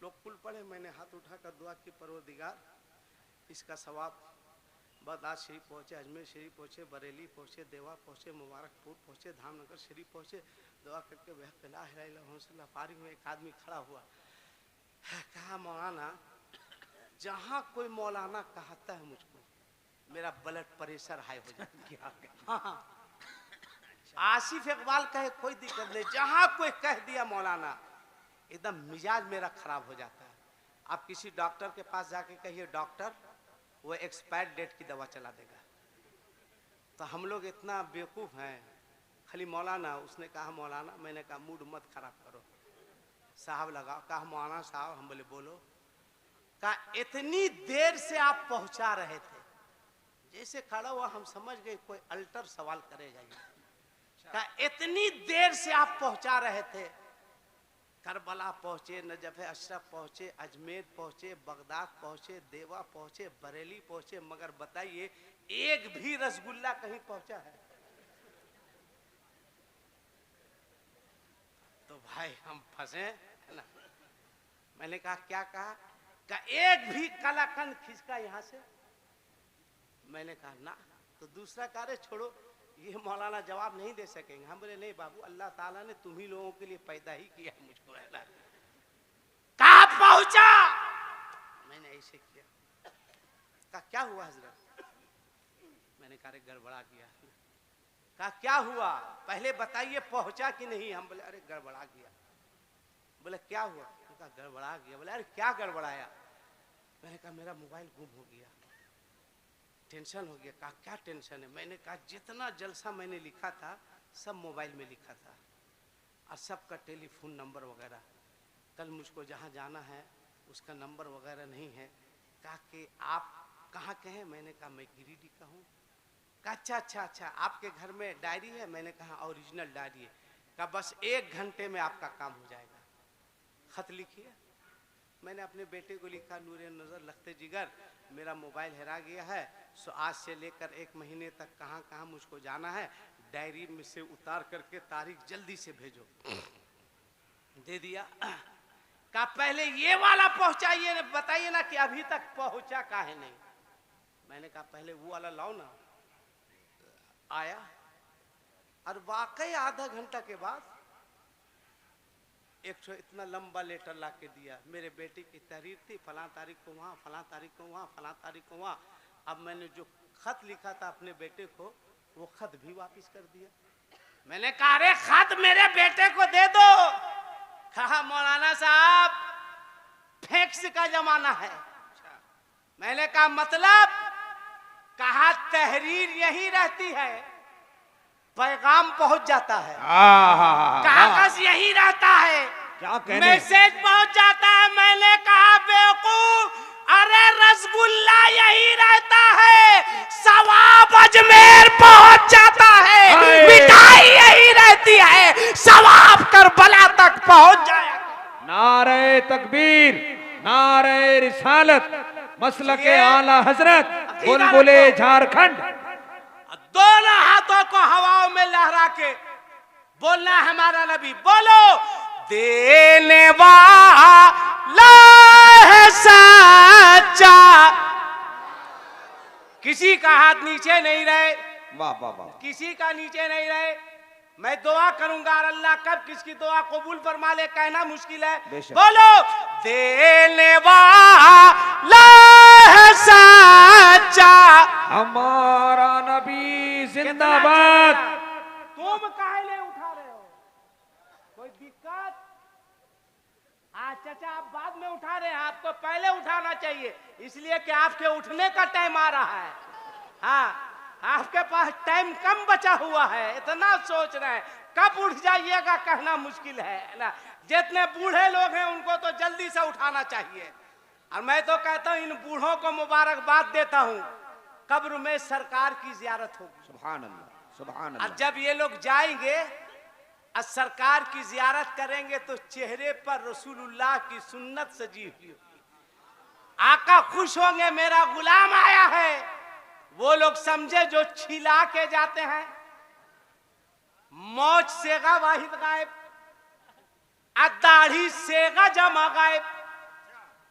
लोग कुल पड़े, मैंने हाथ उठाकर दुआ की, परवरदिगार इसका सवाब बगदाद शरीफ पहुँचे, अजमेर शरीफ पहुँचे, बरेली पहुँचे, देवा पहुँचे, मुबारकपुर पहुँचे, धामनगर शरीफ पहुँचे। दुआ करके वह पारी में एक आदमी खड़ा हुआ, कहा मौलाना, जहाँ कोई मौलाना कहता है मुझको मेरा ब्लड प्रेशर हाई हो जाता है। हाँ, आसिफ इकबाल कहे कोई दिक्कत नहीं, जहाँ कोई कह दिया मौलाना एकदम मिजाज मेरा खराब हो जाता है। आप किसी डॉक्टर के पास जाके कहिए डॉक्टर, वो एक्सपायर डेट की दवा चला देगा। तो हम लोग इतना बेवकूफ हैं, खाली मौलाना। उसने कहा मौलाना, मैंने कहा मूड मत खराब करो, साहब लगाओ। कहा मौलाना साहब, हम बोले बोलो। कहा इतनी देर से आप पहुंचा रहे थे, जैसे खड़ा हुआ हम समझ गए कोई अल्टर सवाल करेगा। कहा इतनी देर से आप पहुंचा रहे थे, करबला पहुंचे, नजफ अशरफ पहुंचे, अजमेर पहुंचे, बगदाद पहुंचे, देवा पहुंचे, बरेली पहुंचे, मगर बताइए एक भी रसगुल्ला कहीं पहुंचा है? तो भाई हम फंसे, है ना। मैंने कहा क्या कहा? एक भी कलाकंद खिसका यहां से? मैंने कहा ना। तो दूसरा कार्य छोड़ो, ये मौलाना जवाब नहीं दे सकेंगे। हम बोले नहीं बाबू, अल्लाह ताला ने तुम ही लोगों के लिए पैदा ही किया मुझको, है ना। कहाँ पहुंचा? मैंने ऐसे किया। कहा क्या हुआ हजरत? मैंने कहा गड़बड़ा गया। कहा क्या हुआ पहले बताइए, पहुंचा कि नहीं? हम बोले अरे गड़बड़ा गया। बोले क्या हुआ? कहा गड़बड़ा गया। बोले अरे क्या गड़बड़ाया? मैंने कहा मेरा मोबाइल गुम हो गया, टेंशन हो गया। कहा क्या टेंशन है? मैंने कहा जितना जलसा मैंने लिखा था सब मोबाइल में लिखा था और सबका टेलीफोन नंबर वगैरह, कल मुझको जहाँ जाना है उसका नंबर वगैरह नहीं है। कहा कि आप कहाँ के हैं? मैंने कहा मैं गिरिडीह का हूँ। कहा अच्छा अच्छा अच्छा, आपके घर में डायरी है? मैंने कहा ओरिजिनल डायरी है। कहा बस 1 घंटे में आपका काम हो जाएगा, खत लिखिए। मैंने अपने बेटे को लिखा, नूरे नजर लखते जिगर, मेरा मोबाइल हेरा गया है, सो आज से लेकर 1 महीने तक कहाँ कहाँ मुझको जाना है, डायरी में से उतार करके तारीख जल्दी से भेजो। दे दिया। कहा पहले ये वाला पहुंचाइए, बताइए ना कि अभी तक पहुंचा काहे नहीं। मैंने कहा पहले वो वाला लाओ ना। आया और वाकई आधा घंटा के बाद एक ठो इतना लंबा लेटर ला के दिया। मेरे बेटे की तहरीर थी, फलां तारीख को वहाँ, फलां तारीख को वहाँ, फलां तारीख को वहाँ। अब मैंने जो खत लिखा था अपने बेटे को, वो खत भी वापस कर दिया। मैंने कहा अरे खत मेरे बेटे को दे दो। कहा मौलाना साहब फैक्स का जमाना है। मैंने कहा मतलब? कहा तहरीर यही रहती है, पैगाम पहुंच जाता है, कागज यही रहता है, क्या कहने? मैसेज पहुंच जाता है। मैंने कहा बेवकूफ, अरे रसगुल्ला यही रहता है, सवाब अजमेर पहुंच जाता है, मिठाई यही रहती है, सवाब करबला तक पहुंच जाएगा। नारे तकबीर, नारे रिसालत, मसलके आला हजरत, बुलबुले झारखंड। दोनों हाथों को हवाओं में लहरा के बोलना हमारा नबी, बोलो देने वाला है सच्चा। किसी का हाथ नीचे नहीं रहे, वाह वाह वाह, किसी का नीचे नहीं रहे। मैं दुआ करूंगा और अल्लाह कब किसकी दुआ कबूल फरमा ले कहना मुश्किल है। बोलो देने वाला है सच्चा, हमारा नबी जिंदाबाद। तुम काहे ले उठा रहे हो? कोई दिक्कत? चाचा आप बाद में उठा रहे हैं, आपको पहले उठाना चाहिए, इसलिए कि आपके उठने का टाइम आ रहा है। हाँ, आपके पास टाइम कम बचा हुआ है, इतना सोच रहे हैं कब उठ जाइएगा कहना मुश्किल है ना। जितने बूढ़े लोग हैं उनको तो जल्दी से उठाना चाहिए। और मैं तो कहता हूँ इन बूढ़ों को मुबारकबाद देता हूँ, कब्र में सरकार की जियारत होगी। सुभान अल्लाह, सुभान और अल्लाह। जब ये लोग जाएंगे और सरकार की जियारत करेंगे तो चेहरे पर रसूलुल्लाह की सुन्नत सजी हुई होगी। आका खुश होंगे मेरा गुलाम आया है। वो लोग समझे जो छिला के जाते हैं, मौज सेगा वाहिद गायब, दाढ़ी सेगा जमा गायब,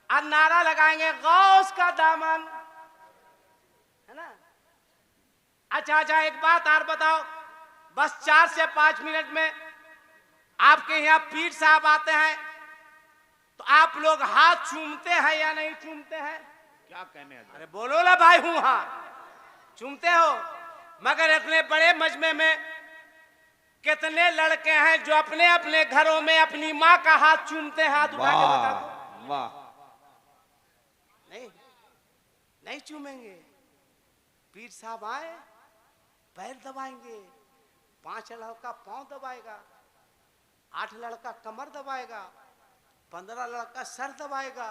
और नारा लगाएंगे गौस का दामन, है ना। अच्छा अच्छा एक बात और बताओ, बस 4 से 5 मिनट में आपके यहाँ पीर साहब आते हैं तो आप लोग हाथ चूमते हैं या नहीं चूमते हैं? क्या कहने? अरे बोलो ना भाई, हूं हाँ चूमते हो। मगर इतने बड़े मजमे में कितने लड़के हैं जो अपने अपने घरों में अपनी माँ का हाथ चूमते हैं? हाथ उठा के बता दो। वाह, नहीं नहीं चूमेंगे। पीर साहब आए पैर दबाएंगे, 5 लड़का पांव दबाएगा, 8 लड़का कमर दबाएगा, 15 लड़का सर दबाएगा।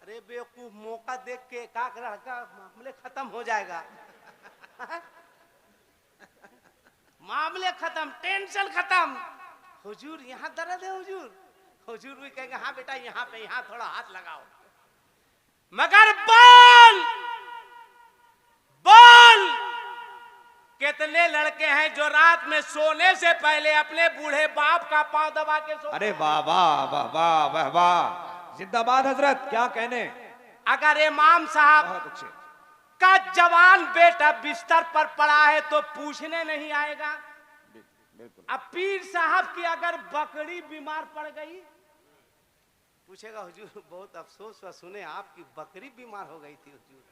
अरे बेवकूफ, मौका देख के एक लड़का मामले खत्म हो जाएगा। मामले खत्म, टेंशन खत्म। हुजूर यहाँ दर्द है हुजूर? हुजूर भी कहेंगे हाँ बेटा यहाँ पे, यहाँ थोड़ा हाथ लगाओ। मगर बोल बोल, कितने लड़के हैं जो रात में सोने से पहले अपने बूढ़े बाप का पांव दबा के सो? अरे वाह वाह वाह वाह वाह वाह, जिंदाबाद हजरत, क्या कहने। अगर इमाम साहब बहुत अच्छे। का जवान बेटा बिस्तर पर पड़ा है तो पूछने नहीं आएगा। बिल्कुल। अब पीर साहब की अगर बकरी बीमार पड़ गई, पूछेगा हुजूर बहुत अफसोस हुआ, सुने आपकी बकरी बीमार हो गई थी हुजूर।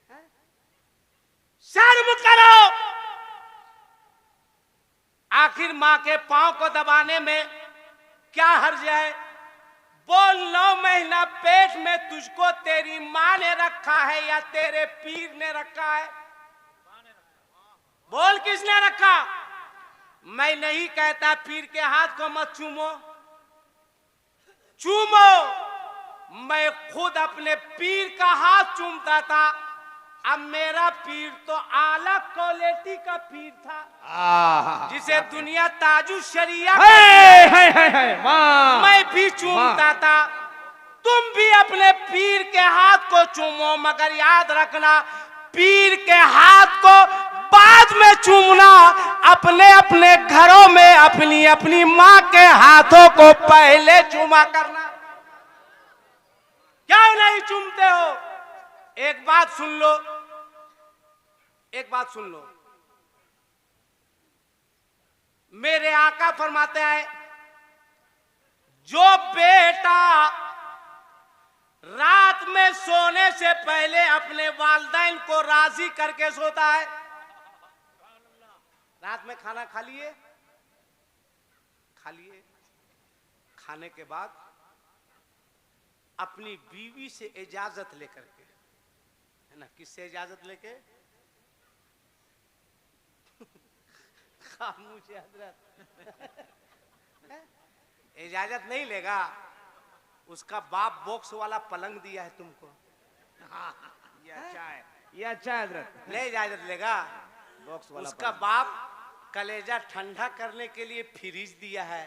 हैं? शर्म करो। आखिर माँ के पांव को दबाने में क्या हर्ज है? बोल 9 महीना पेट में तुझको तेरी माँ ने रखा है या तेरे पीर ने रखा है? बोल किसने रखा? मैं नहीं कहता पीर के हाथ को मत चूमो, चूमो। मैं खुद अपने पीर का हाथ चूमता था। अब मेरा पीर तो आला क्वालिटी का पीर था, जिसे दुनिया ताजु शरिया मैं भी चूमता था। तुम भी अपने पीर के हाथ को चूमो, मगर याद रखना पीर के हाथ को बाद में चूमना, अपने अपने घरों में अपनी अपनी मां के हाथों को पहले चूमा करना। क्यों नहीं चूमते हो? एक बात सुन लो, एक बात सुन लो, मेरे आका फरमाते हैं जो बेटा रात में सोने से पहले अपने वालिदैन को राजी करके सोता है, रात में खाना खा लिए, खाने के बाद अपनी बीवी से इजाजत लेकर के, है ना, किससे इजाजत लेके? खामोश हजरत इजाजत नहीं लेगा, उसका बाप बॉक्स वाला पलंग दिया है तुमको, ये अच्छा है, ये अच्छा है हजरत। ले इजाजत लेगा? बॉक्स वाला उसका बाप कलेजा ठंडा करने के लिए फ्रिज दिया है,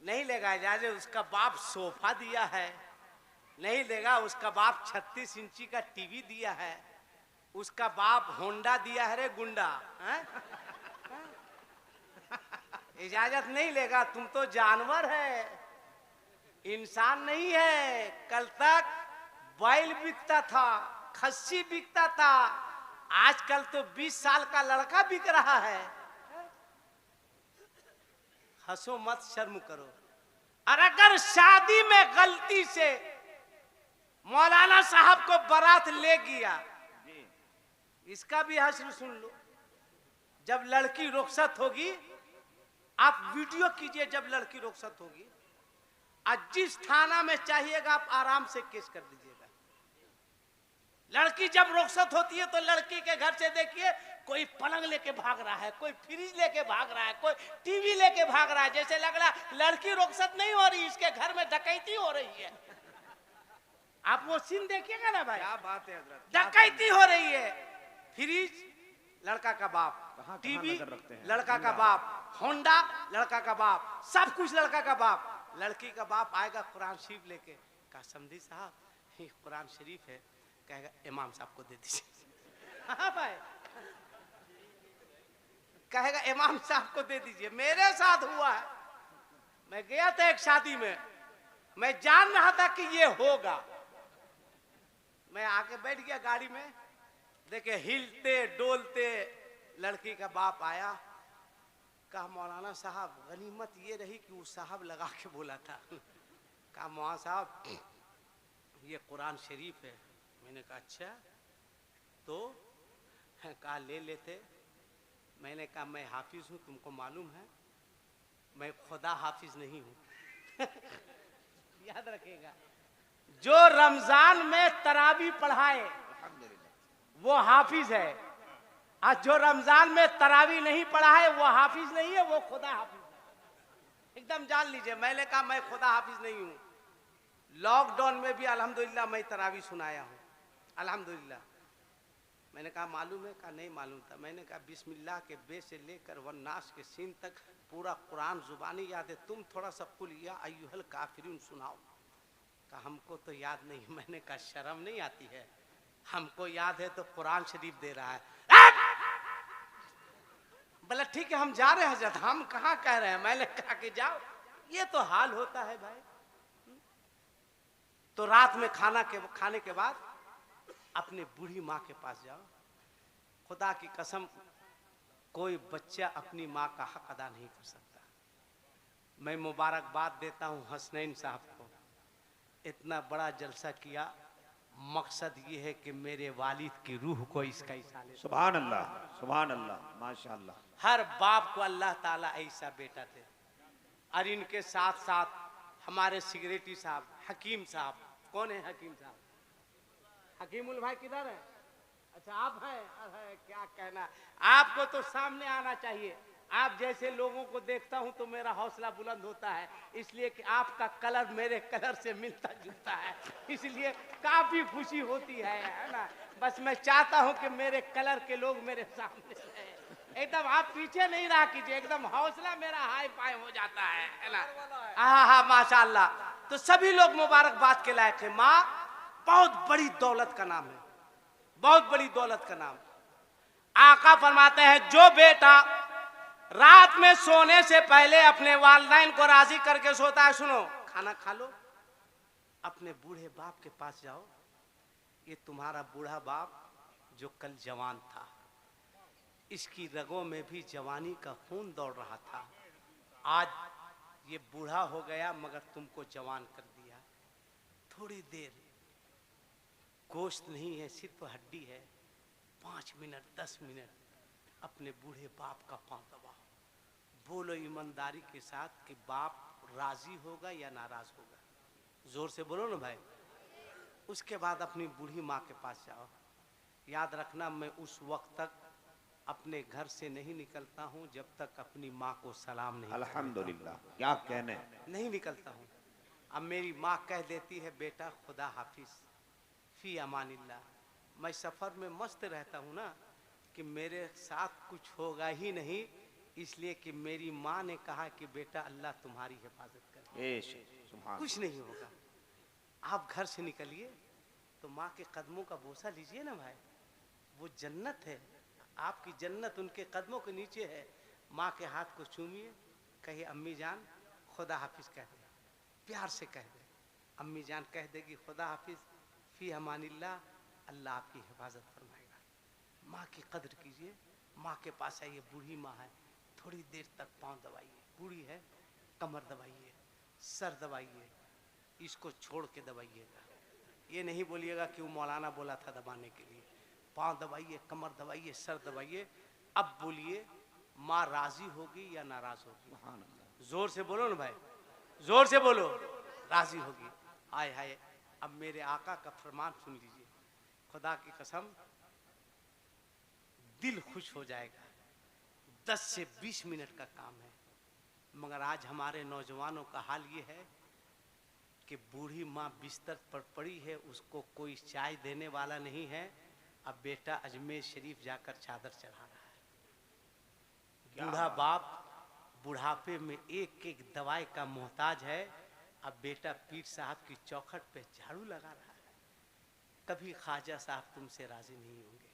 नहीं लेगा इजाजत। उसका बाप सोफा दिया है, नहीं लेगा। उसका बाप 36 इंची का टीवी दिया है, उसका बाप होंडा दिया है रे गुंडा, इजाजत नहीं लेगा। तुम तो जानवर है, इंसान नहीं है। कल तक बैल बिकता था, खस्सी बिकता था, आजकल तो 20 साल का लड़का बिक रहा है। हंसो मत, शर्म करो। और अगर शादी में गलती से मौलाना साहब को बारात ले गया, इसका भी हश्र सुन लो। जब लड़की रुखसत होगी, आप वीडियो कीजिए, जब लड़की रुखसत होगी, आज जिस थाना में चाहिएगा आप आराम से केस कर दीजिएगा। लड़की जब रुखसत होती है तो लड़की के घर से देखिए कोई पलंग लेके भाग रहा है, कोई फ्रिज लेके भाग रहा है, कोई टीवी लेके भाग रहा है, जैसे लग रहा लड़की रुखसत नहीं हो रही, इसके घर में डकैती हो रही है। आप वो सीन देखिएगा ना भाई, क्या बात है हजरत, डकैती हो रही है। फ्रिज लड़का का बाप, टीवी लड़का का बाप, होंडा लड़का का बाप, सब कुछ लड़का का बाप। लड़की का बाप आएगा कुरान शरीफ लेके, कहा समझी साहब ये कुरान शरीफ है, कहेगा इमाम साहब को दे दीजिए। हाँ भाई, कहेगा इमाम साहब को दे दीजिए। मेरे साथ हुआ है, मैं गया था एक शादी में, मैं जान रहा था कि ये होगा, मैं आके बैठ गया गाड़ी में, देखे हिलते डोलते लड़की का बाप आया, कहा मौलाना साहब गनीमत ये रही कि वो साहब लगा के बोला था। कहा मौलाना साहब ये कुरान शरीफ है। मैंने कहा अच्छा, तो कहा ले लेते। मैंने कहा मैं हाफिज हूँ, तुमको मालूम है, मैं खुदा हाफिज नहीं हूँ। याद रखेगा, जो रमजान में तरावी पढ़ाए वो हाफिज है, आज जो रमजान में तरावी नहीं पढ़ा है वो हाफिज नहीं है, वो खुदा हाफिज है। एकदम जान लीजिए। मैंने कहा मैं खुदा हाफिज नहीं हूँ। लॉकडाउन में भी अल्हम्दुलिल्लाह मैं तरावी सुनाया हूँ, अल्हम्दुलिल्लाह। मैंने कहा मालूम है? कहा नहीं मालूम था। मैंने कहा बिस्मिल्लाह के बे से लेकर वन्नास के सीन तक पूरा कुरान जुबानी याद है, तुम थोड़ा सा कुल या अय्युहल काफिरून सुनाओ। कहा हमको तो याद नहीं। मैंने कहा शर्म नहीं आती है? हमको याद है तो कुरान शरीफ दे रहा है। बोला ठीक है हम जा रहे हैं हजरत, हम कहाँ कह रहे हैं। मैंने कहा कि जाओ, ये तो हाल होता है भाई। तो रात में खाने के बाद अपने बूढ़ी माँ के पास जाओ। खुदा की कसम कोई बच्चा अपनी माँ का हक अदा नहीं कर सकता। मैं मुबारकबाद देता हूँ हसनैन साहब को, इतना बड़ा जलसा किया। मकसद ये है कि मेरे वालिद की रूह को इसका इसाले। सुभान अल्लाह, सुभान अल्लाह, माशाअल्लाह। हर बाप को अल्लाह ताला ऐसा बेटा दे। और इनके साथ साथ हमारे सिगरेटी साहब, हकीम साहब, कौन है हकीम साहब? हकीमुल भाई किधर है? अच्छा आप हैं? अरे क्या कहना, आपको तो सामने आना चाहिए। आप जैसे लोगों को देखता हूं तो मेरा हौसला बुलंद होता है, इसलिए कि आपका कलर मेरे कलर से मिलता जुलता है, इसलिए काफी खुशी होती है ना। बस मैं चाहता हूं कि मेरे कलर के लोग मेरे सामने रहे। एकदम आप पीछे नहीं रहा कीजिए, एकदम हौसला मेरा हाई फाई हो जाता है ना। हाँ हाँ माशाल्लाह। तो सभी लोग मुबारकबाद के लायक है। माँ बहुत बड़ी दौलत का नाम है, बहुत बड़ी दौलत का नाम। आका फरमाते हैं जो बेटा रात में सोने से पहले अपने वालिदैन को राजी करके सोता है, सुनो, खाना खा लो, अपने बूढ़े बाप के पास जाओ, ये तुम्हारा बूढ़ा बाप जो कल जवान था, इसकी रगों में भी जवानी का खून दौड़ रहा था, आज ये बूढ़ा हो गया मगर तुमको जवान कर दिया। थोड़ी देर, गोश्त नहीं है, सिर्फ हड्डी है, 5 मिनट 10 मिनट अपने बूढ़े बाप का पांव दबाओ, बोलो ईमानदारी के साथ कि बाप राजी होगा या नाराज होगा, जोर से बोलो ना भाई। उसके बाद अपनी बूढ़ी माँ के पास जाओ। याद रखना, मैं उस वक्त तक अपने घर से नहीं निकलता हूँ जब तक अपनी माँ को सलाम नहीं, अल्हम्दुलिल्लाह, क्या कहने, नहीं निकलता हूँ। अब मेरी माँ कह देती है बेटा खुदा हाफिज फी अमानिल्लाह, मैं सफर में मस्त रहता हूँ ना कि मेरे साथ कुछ होगा ही नहीं, इसलिए कि मेरी माँ ने कहा कि बेटा अल्लाह तुम्हारी हिफाजत करे, कुछ नहीं होगा। आप घर से निकलिए तो माँ के कदमों का बोसा लीजिए ना भाई, वो जन्नत है, आपकी जन्नत उनके कदमों के नीचे है। माँ के हाथ को चूमिए, कहिए अम्मी जान खुदा हाफिज कह दे, प्यार से कह दे, अम्मी जान कह देगी खुदा हाफिज फी अमानिल्लाह, अल्लाह आपकी हिफाजत फरमाएगा। माँ की कदर कीजिए, माँ के पास आइए, बूढ़ी माँ है, थोड़ी देर तक पाँव दबाइए, बूढ़ी है, कमर दबाइए, सर दबाइए, इसको छोड़ के दबाइएगा, ये नहीं बोलिएगा कि वो मौलाना बोला था दबाने के लिए। पाँव दबाइए, कमर दबाइए, सर दबाइए। अब बोलिए माँ राजी होगी या नाराज होगी? जोर से बोलो ना भाई, जोर से बोलो, राजी होगी। हाय हाय, अब मेरे आका का फरमान सुन लीजिए, खुदा की कसम दिल खुश हो जाएगा। 10 से 20 मिनट का काम है, मगर आज हमारे नौजवानों का हाल ये है कि बूढ़ी माँ बिस्तर पर पड़ी है, उसको कोई चाय देने वाला नहीं है। अब बेटा अजमेर शरीफ जाकर चादर चढ़ा रहा है। बूढ़ा बाप बुढ़ापे में एक एक दवाई का मोहताज है। अब बेटा पीर साहब की चौखट पे झाड़ू लगा रहा है। कभी ख्वाजा साहब तुमसे राजी नहीं होंगे,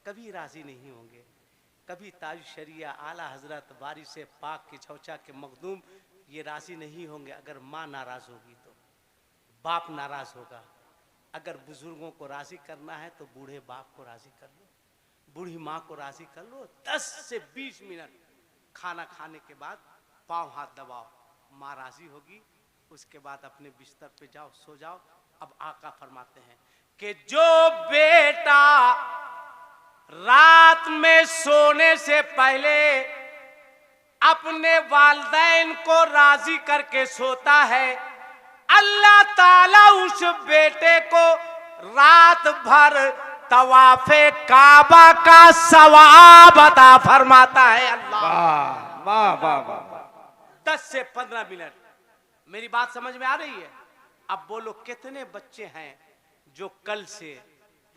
कभी राजी नहीं होंगे, कभी ताज शरिया आला हजरत बारी से पाक के छौचा के मखदूम ये राजी नहीं होंगे। अगर माँ नाराज होगी तो बाप नाराज होगा। अगर बुजुर्गों को राजी करना है तो बूढ़े बाप को राजी कर लो, बूढ़ी माँ को राजी कर लो। 10 से 20 मिनट खाना खाने के बाद पाँव हाथ दबाओ, माँ राजी होगी। उसके बाद अपने बिस्तर पे जाओ, सो जाओ। अब आका फरमाते हैं कि जो बेटा रात में सोने से पहले अपने वालिदैन को राजी करके सोता है, अल्लाह ताला उस बेटे को रात भर तवाफे काबा का सवाब अता फरमाता है। अल्लाह, वाह वाह वाह। 10 से 15 मिनट। मेरी बात समझ में आ रही है? अब बोलो कितने बच्चे हैं जो कल से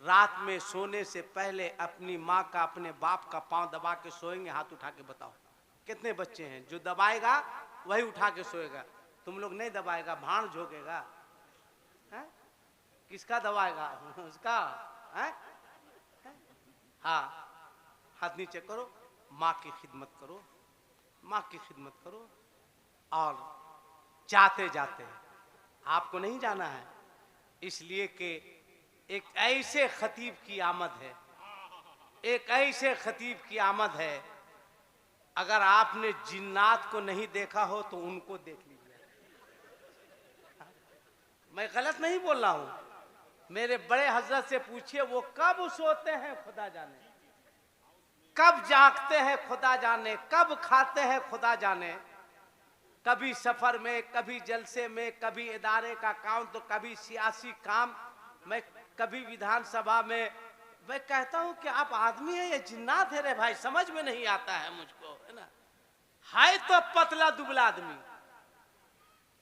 रात में सोने से पहले अपनी माँ का, अपने बाप का पांव दबा के सोएंगे? हाथ उठा के बताओ कितने बच्चे हैं? जो दबाएगा वही उठा के सोएगा। तुम लोग नहीं दबाएगा, भाड़ झोंकेगा। किसका दबाएगा? उसका है? हाँ, हाथ नीचे करो, माँ की खिदमत करो, माँ की खिदमत करो। और जाते जाते आपको नहीं जाना है, इसलिए कि एक ऐसे खतीब की आमद है, एक ऐसे खतीब की आमद है, अगर आपने जिन्नात को नहीं देखा हो तो उनको देख लीजिए। मैं गलत नहीं बोल रहा हूं। मेरे बड़े हजरत से पूछिए, वो कब सोते हैं खुदा जाने, कब जागते हैं खुदा जाने, कब खाते हैं खुदा जाने। कभी सफर में, कभी जलसे में, कभी इदारे का काम तो कभी सियासी काम। मैं कभी विधानसभा में मैं कहता हूं कि आप आदमी है या जिन्नात है रे भाई, समझ में नहीं आता है मुझको, है ना। है तो पतला दुबला आदमी,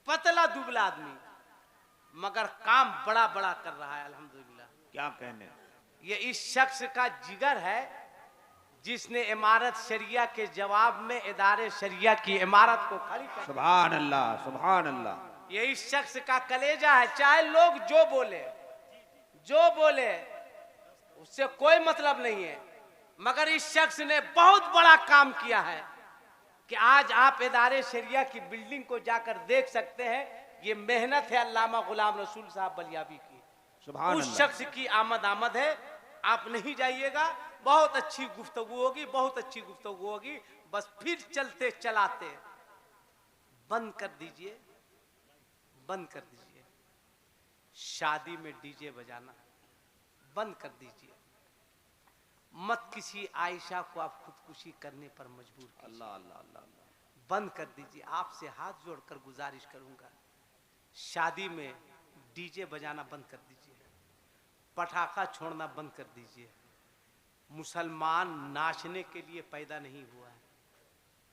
पतला दुबला आदमी, मगर काम बड़ा बड़ा कर रहा है अल्हम्दुलिल्लाह। क्या कहने, ये इस शख्स का जिगर है जिसने इमारत शरिया के जवाब में इदारे शरिया की इमारत को खड़ी कर। सुभान अल्लाह, सुभान अल्लाह। ये इस शख्स का कलेजा है। चाहे लोग जो बोले उससे कोई मतलब नहीं है, मगर इस शख्स ने बहुत बड़ा काम किया है कि आज आप इदारे शरिया की बिल्डिंग को जाकर देख सकते हैं। ये मेहनत है अल्लामा गुलाम रसूल साहब बलियाबी की। सुभान उस अल्लाह। शख्स की आमद है। आप नहीं जाइएगा, बहुत अच्छी गुफ्तगू होगी, बहुत अच्छी गुफ्तगू होगी। बस फिर चलते चलाते बंद कर दीजिए, बंद कर दीजिए। शादी में डीजे बजाना बंद कर दीजिए। मत किसी आयशा को आप खुदकुशी करने पर मजबूर कीजिए। अल्लाह अल्लाह अल्लाह अल्लाह। बंद कर दीजिए। आपसे हाथ जोड़कर गुजारिश करूंगा, शादी में डीजे बजाना बंद कर दीजिए, पटाखा छोड़ना बंद कर दीजिए। मुसलमान नाचने के लिए पैदा नहीं हुआ है।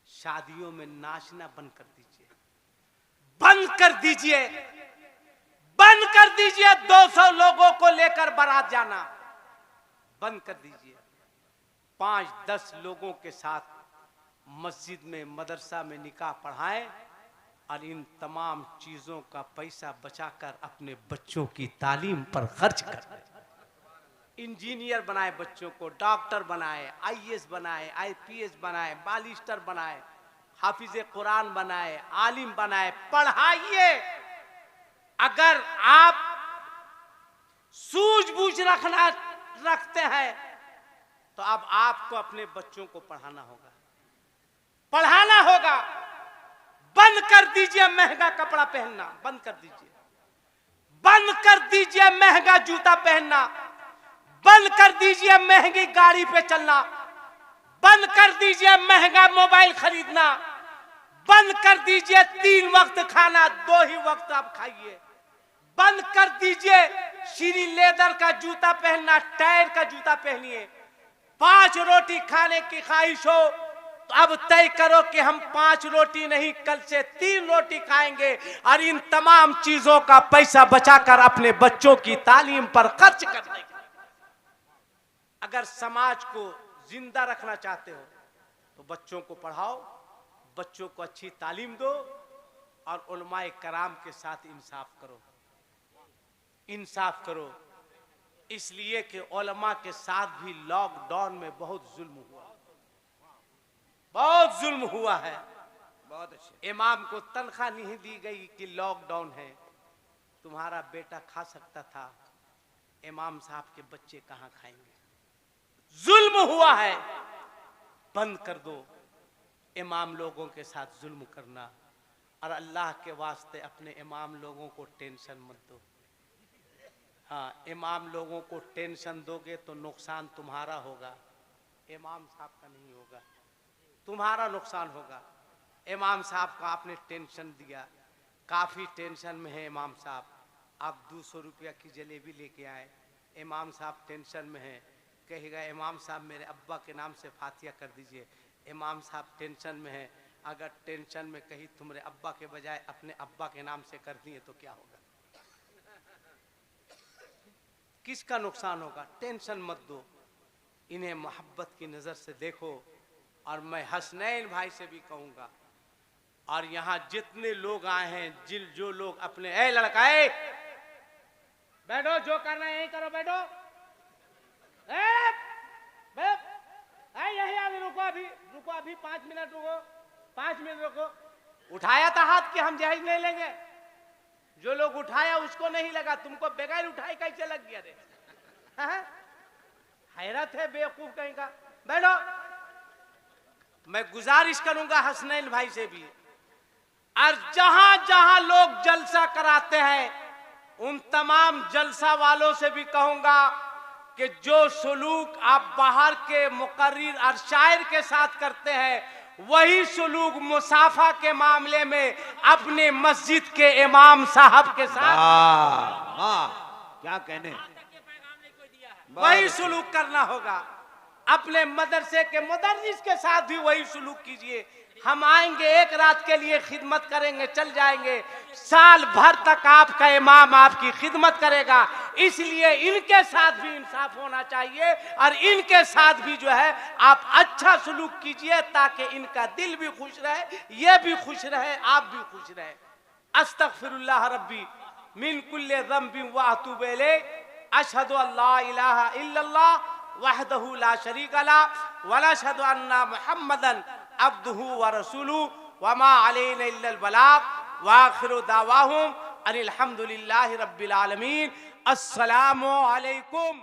शादियों में नाचना बंद कर दीजिए, बंद कर दीजिए, बंद कर दीजिए। 200 लोगों को लेकर बारात जाना बंद कर दीजिए। 5-10 लोगों के साथ मस्जिद में, मदरसा में निकाह पढ़ाएं और इन तमाम चीजों का पैसा बचाकर अपने बच्चों की तालीम पर खर्च करें। इंजीनियर बनाए बच्चों को, डॉक्टर बनाए, आईएएस बनाए, आईपीएस बनाए, बालिस्टर बनाए, हाफिज कुरान बनाए, आलिम बनाए, पढ़ाइए। अगर आप सूझबूझ रखते हैं तो अब आपको अपने बच्चों को पढ़ाना होगा, पढ़ाना होगा। बंद कर दीजिए महंगा कपड़ा पहनना, बंद कर दीजिए, बंद कर दीजिए महंगा जूता पहनना, बंद कर दीजिए महंगी गाड़ी पे चलना, बंद कर दीजिए महंगा मोबाइल खरीदना, बंद कर दीजिए 3 वक्त खाना 2 ही वक्त आप खाइए, बंद कर दीजिए श्री लेदर का जूता पहनना, टायर का जूता पहनिए। 5 रोटी खाने की ख्वाहिश हो तो अब तय करो कि हम 5 रोटी नहीं, कल से 3 रोटी खाएंगे और इन तमाम चीजों का पैसा बचाकर अपने बच्चों की तालीम पर खर्च कर देंगे। अगर समाज को जिंदा रखना चाहते हो तो बच्चों को पढ़ाओ, बच्चों को अच्छी तालीम दो और उलमाए कराम के साथ इंसाफ करो, इंसाफ करो। इसलिए कि उलमा के साथ भी लॉकडाउन में बहुत जुल्म हुआ, बहुत जुल्म हुआ है। बहुत अच्छे। इमाम को तनख्वाह नहीं दी गई कि लॉकडाउन है, तुम्हारा बेटा खा सकता था, इमाम साहब के बच्चे कहां खाएंगे। जुल्म हुआ है, बंद कर दो इमाम लोगों के साथ जुल्म करना। और अल्लाह के वास्ते अपने इमाम लोगों को टेंशन मत दो। हाँ, इमाम लोगों को टेंशन दोगे तो नुकसान तुम्हारा होगा, इमाम साहब का नहीं होगा, तुम्हारा नुकसान होगा। इमाम साहब का आपने टेंशन दिया, काफी टेंशन में है इमाम साहब। आप 200 रुपया की जलेबी लेके आए, इमाम साहब टेंशन में है, कहेगा इमाम साहब मेरे अब्बा के नाम से फातिया कर दीजिए। इमाम साहब टेंशन में है, अगर टेंशन में कहीं तुम्हारे अब्बा के बजाय अपने अब्बा के नाम से कर दिए तो क्या होगा, किसका नुकसान होगा। टेंशन मत दो, इन्हें मोहब्बत की नजर से देखो। और मैं हसनैन भाई से भी कहूंगा, और यहाँ जितने लोग आए हैं, जो लोग अपने, ए लड़का ए बैठो, जो करना है यही करो, बैठो, यही अभी रुको, अभी 5 मिनट रुको, 5 मिनट रुको। उठाया था हाथ कि हम जायज नहीं लेंगे, जो लोग उठाया उसको नहीं लगा, तुमको बगैर उठाए कैसे लग गया रे? हैरत है बेवकूफ कहीं का। बैठो। मैं गुजारिश करूंगा हसनैन भाई से भी, और जहां जहां लोग जलसा कराते हैं उन तमाम जलसा वालों से भी कहूंगा कि जो सलूक आप बाहर के मुकर्रिर और शायर के साथ करते हैं, वही सलूक मुसाफा के मामले में अपने मस्जिद के इमाम साहब के साथ क्या कहने, वही सलूक करना होगा। अपने मदरसे के मुदर्रिस के साथ भी वही सलूक कीजिए। हम आएंगे, एक रात के लिए खिदमत करेंगे, चल जाएंगे, साल भर तक आपका इमाम आपकी खिदमत करेगा। इसलिए इनके साथ भी इंसाफ होना चाहिए और इनके साथ भी जो है आप अच्छा सलूक कीजिए, ताकि इनका दिल भी खुश रहे, ये भी खुश रहे, आप भी खुश रहे। अस्तगफिरुल्लाह रब्बी मिन कुल्ले ज़ंबिन व अतूबु इलैह, अशहदु अल्ला इलाहा इल्लल्लाह वहदहु ला शरीका लह व अशहदु अन्ना मुहम्मदन अब्दुहु व रसूलुहु व मा अलैना इल्लल बलाग व आखिरु दावाहुम अनिल हम्दुलिल्लाहि रब्बिल आलमीन। अस्सलामु अलैकुम।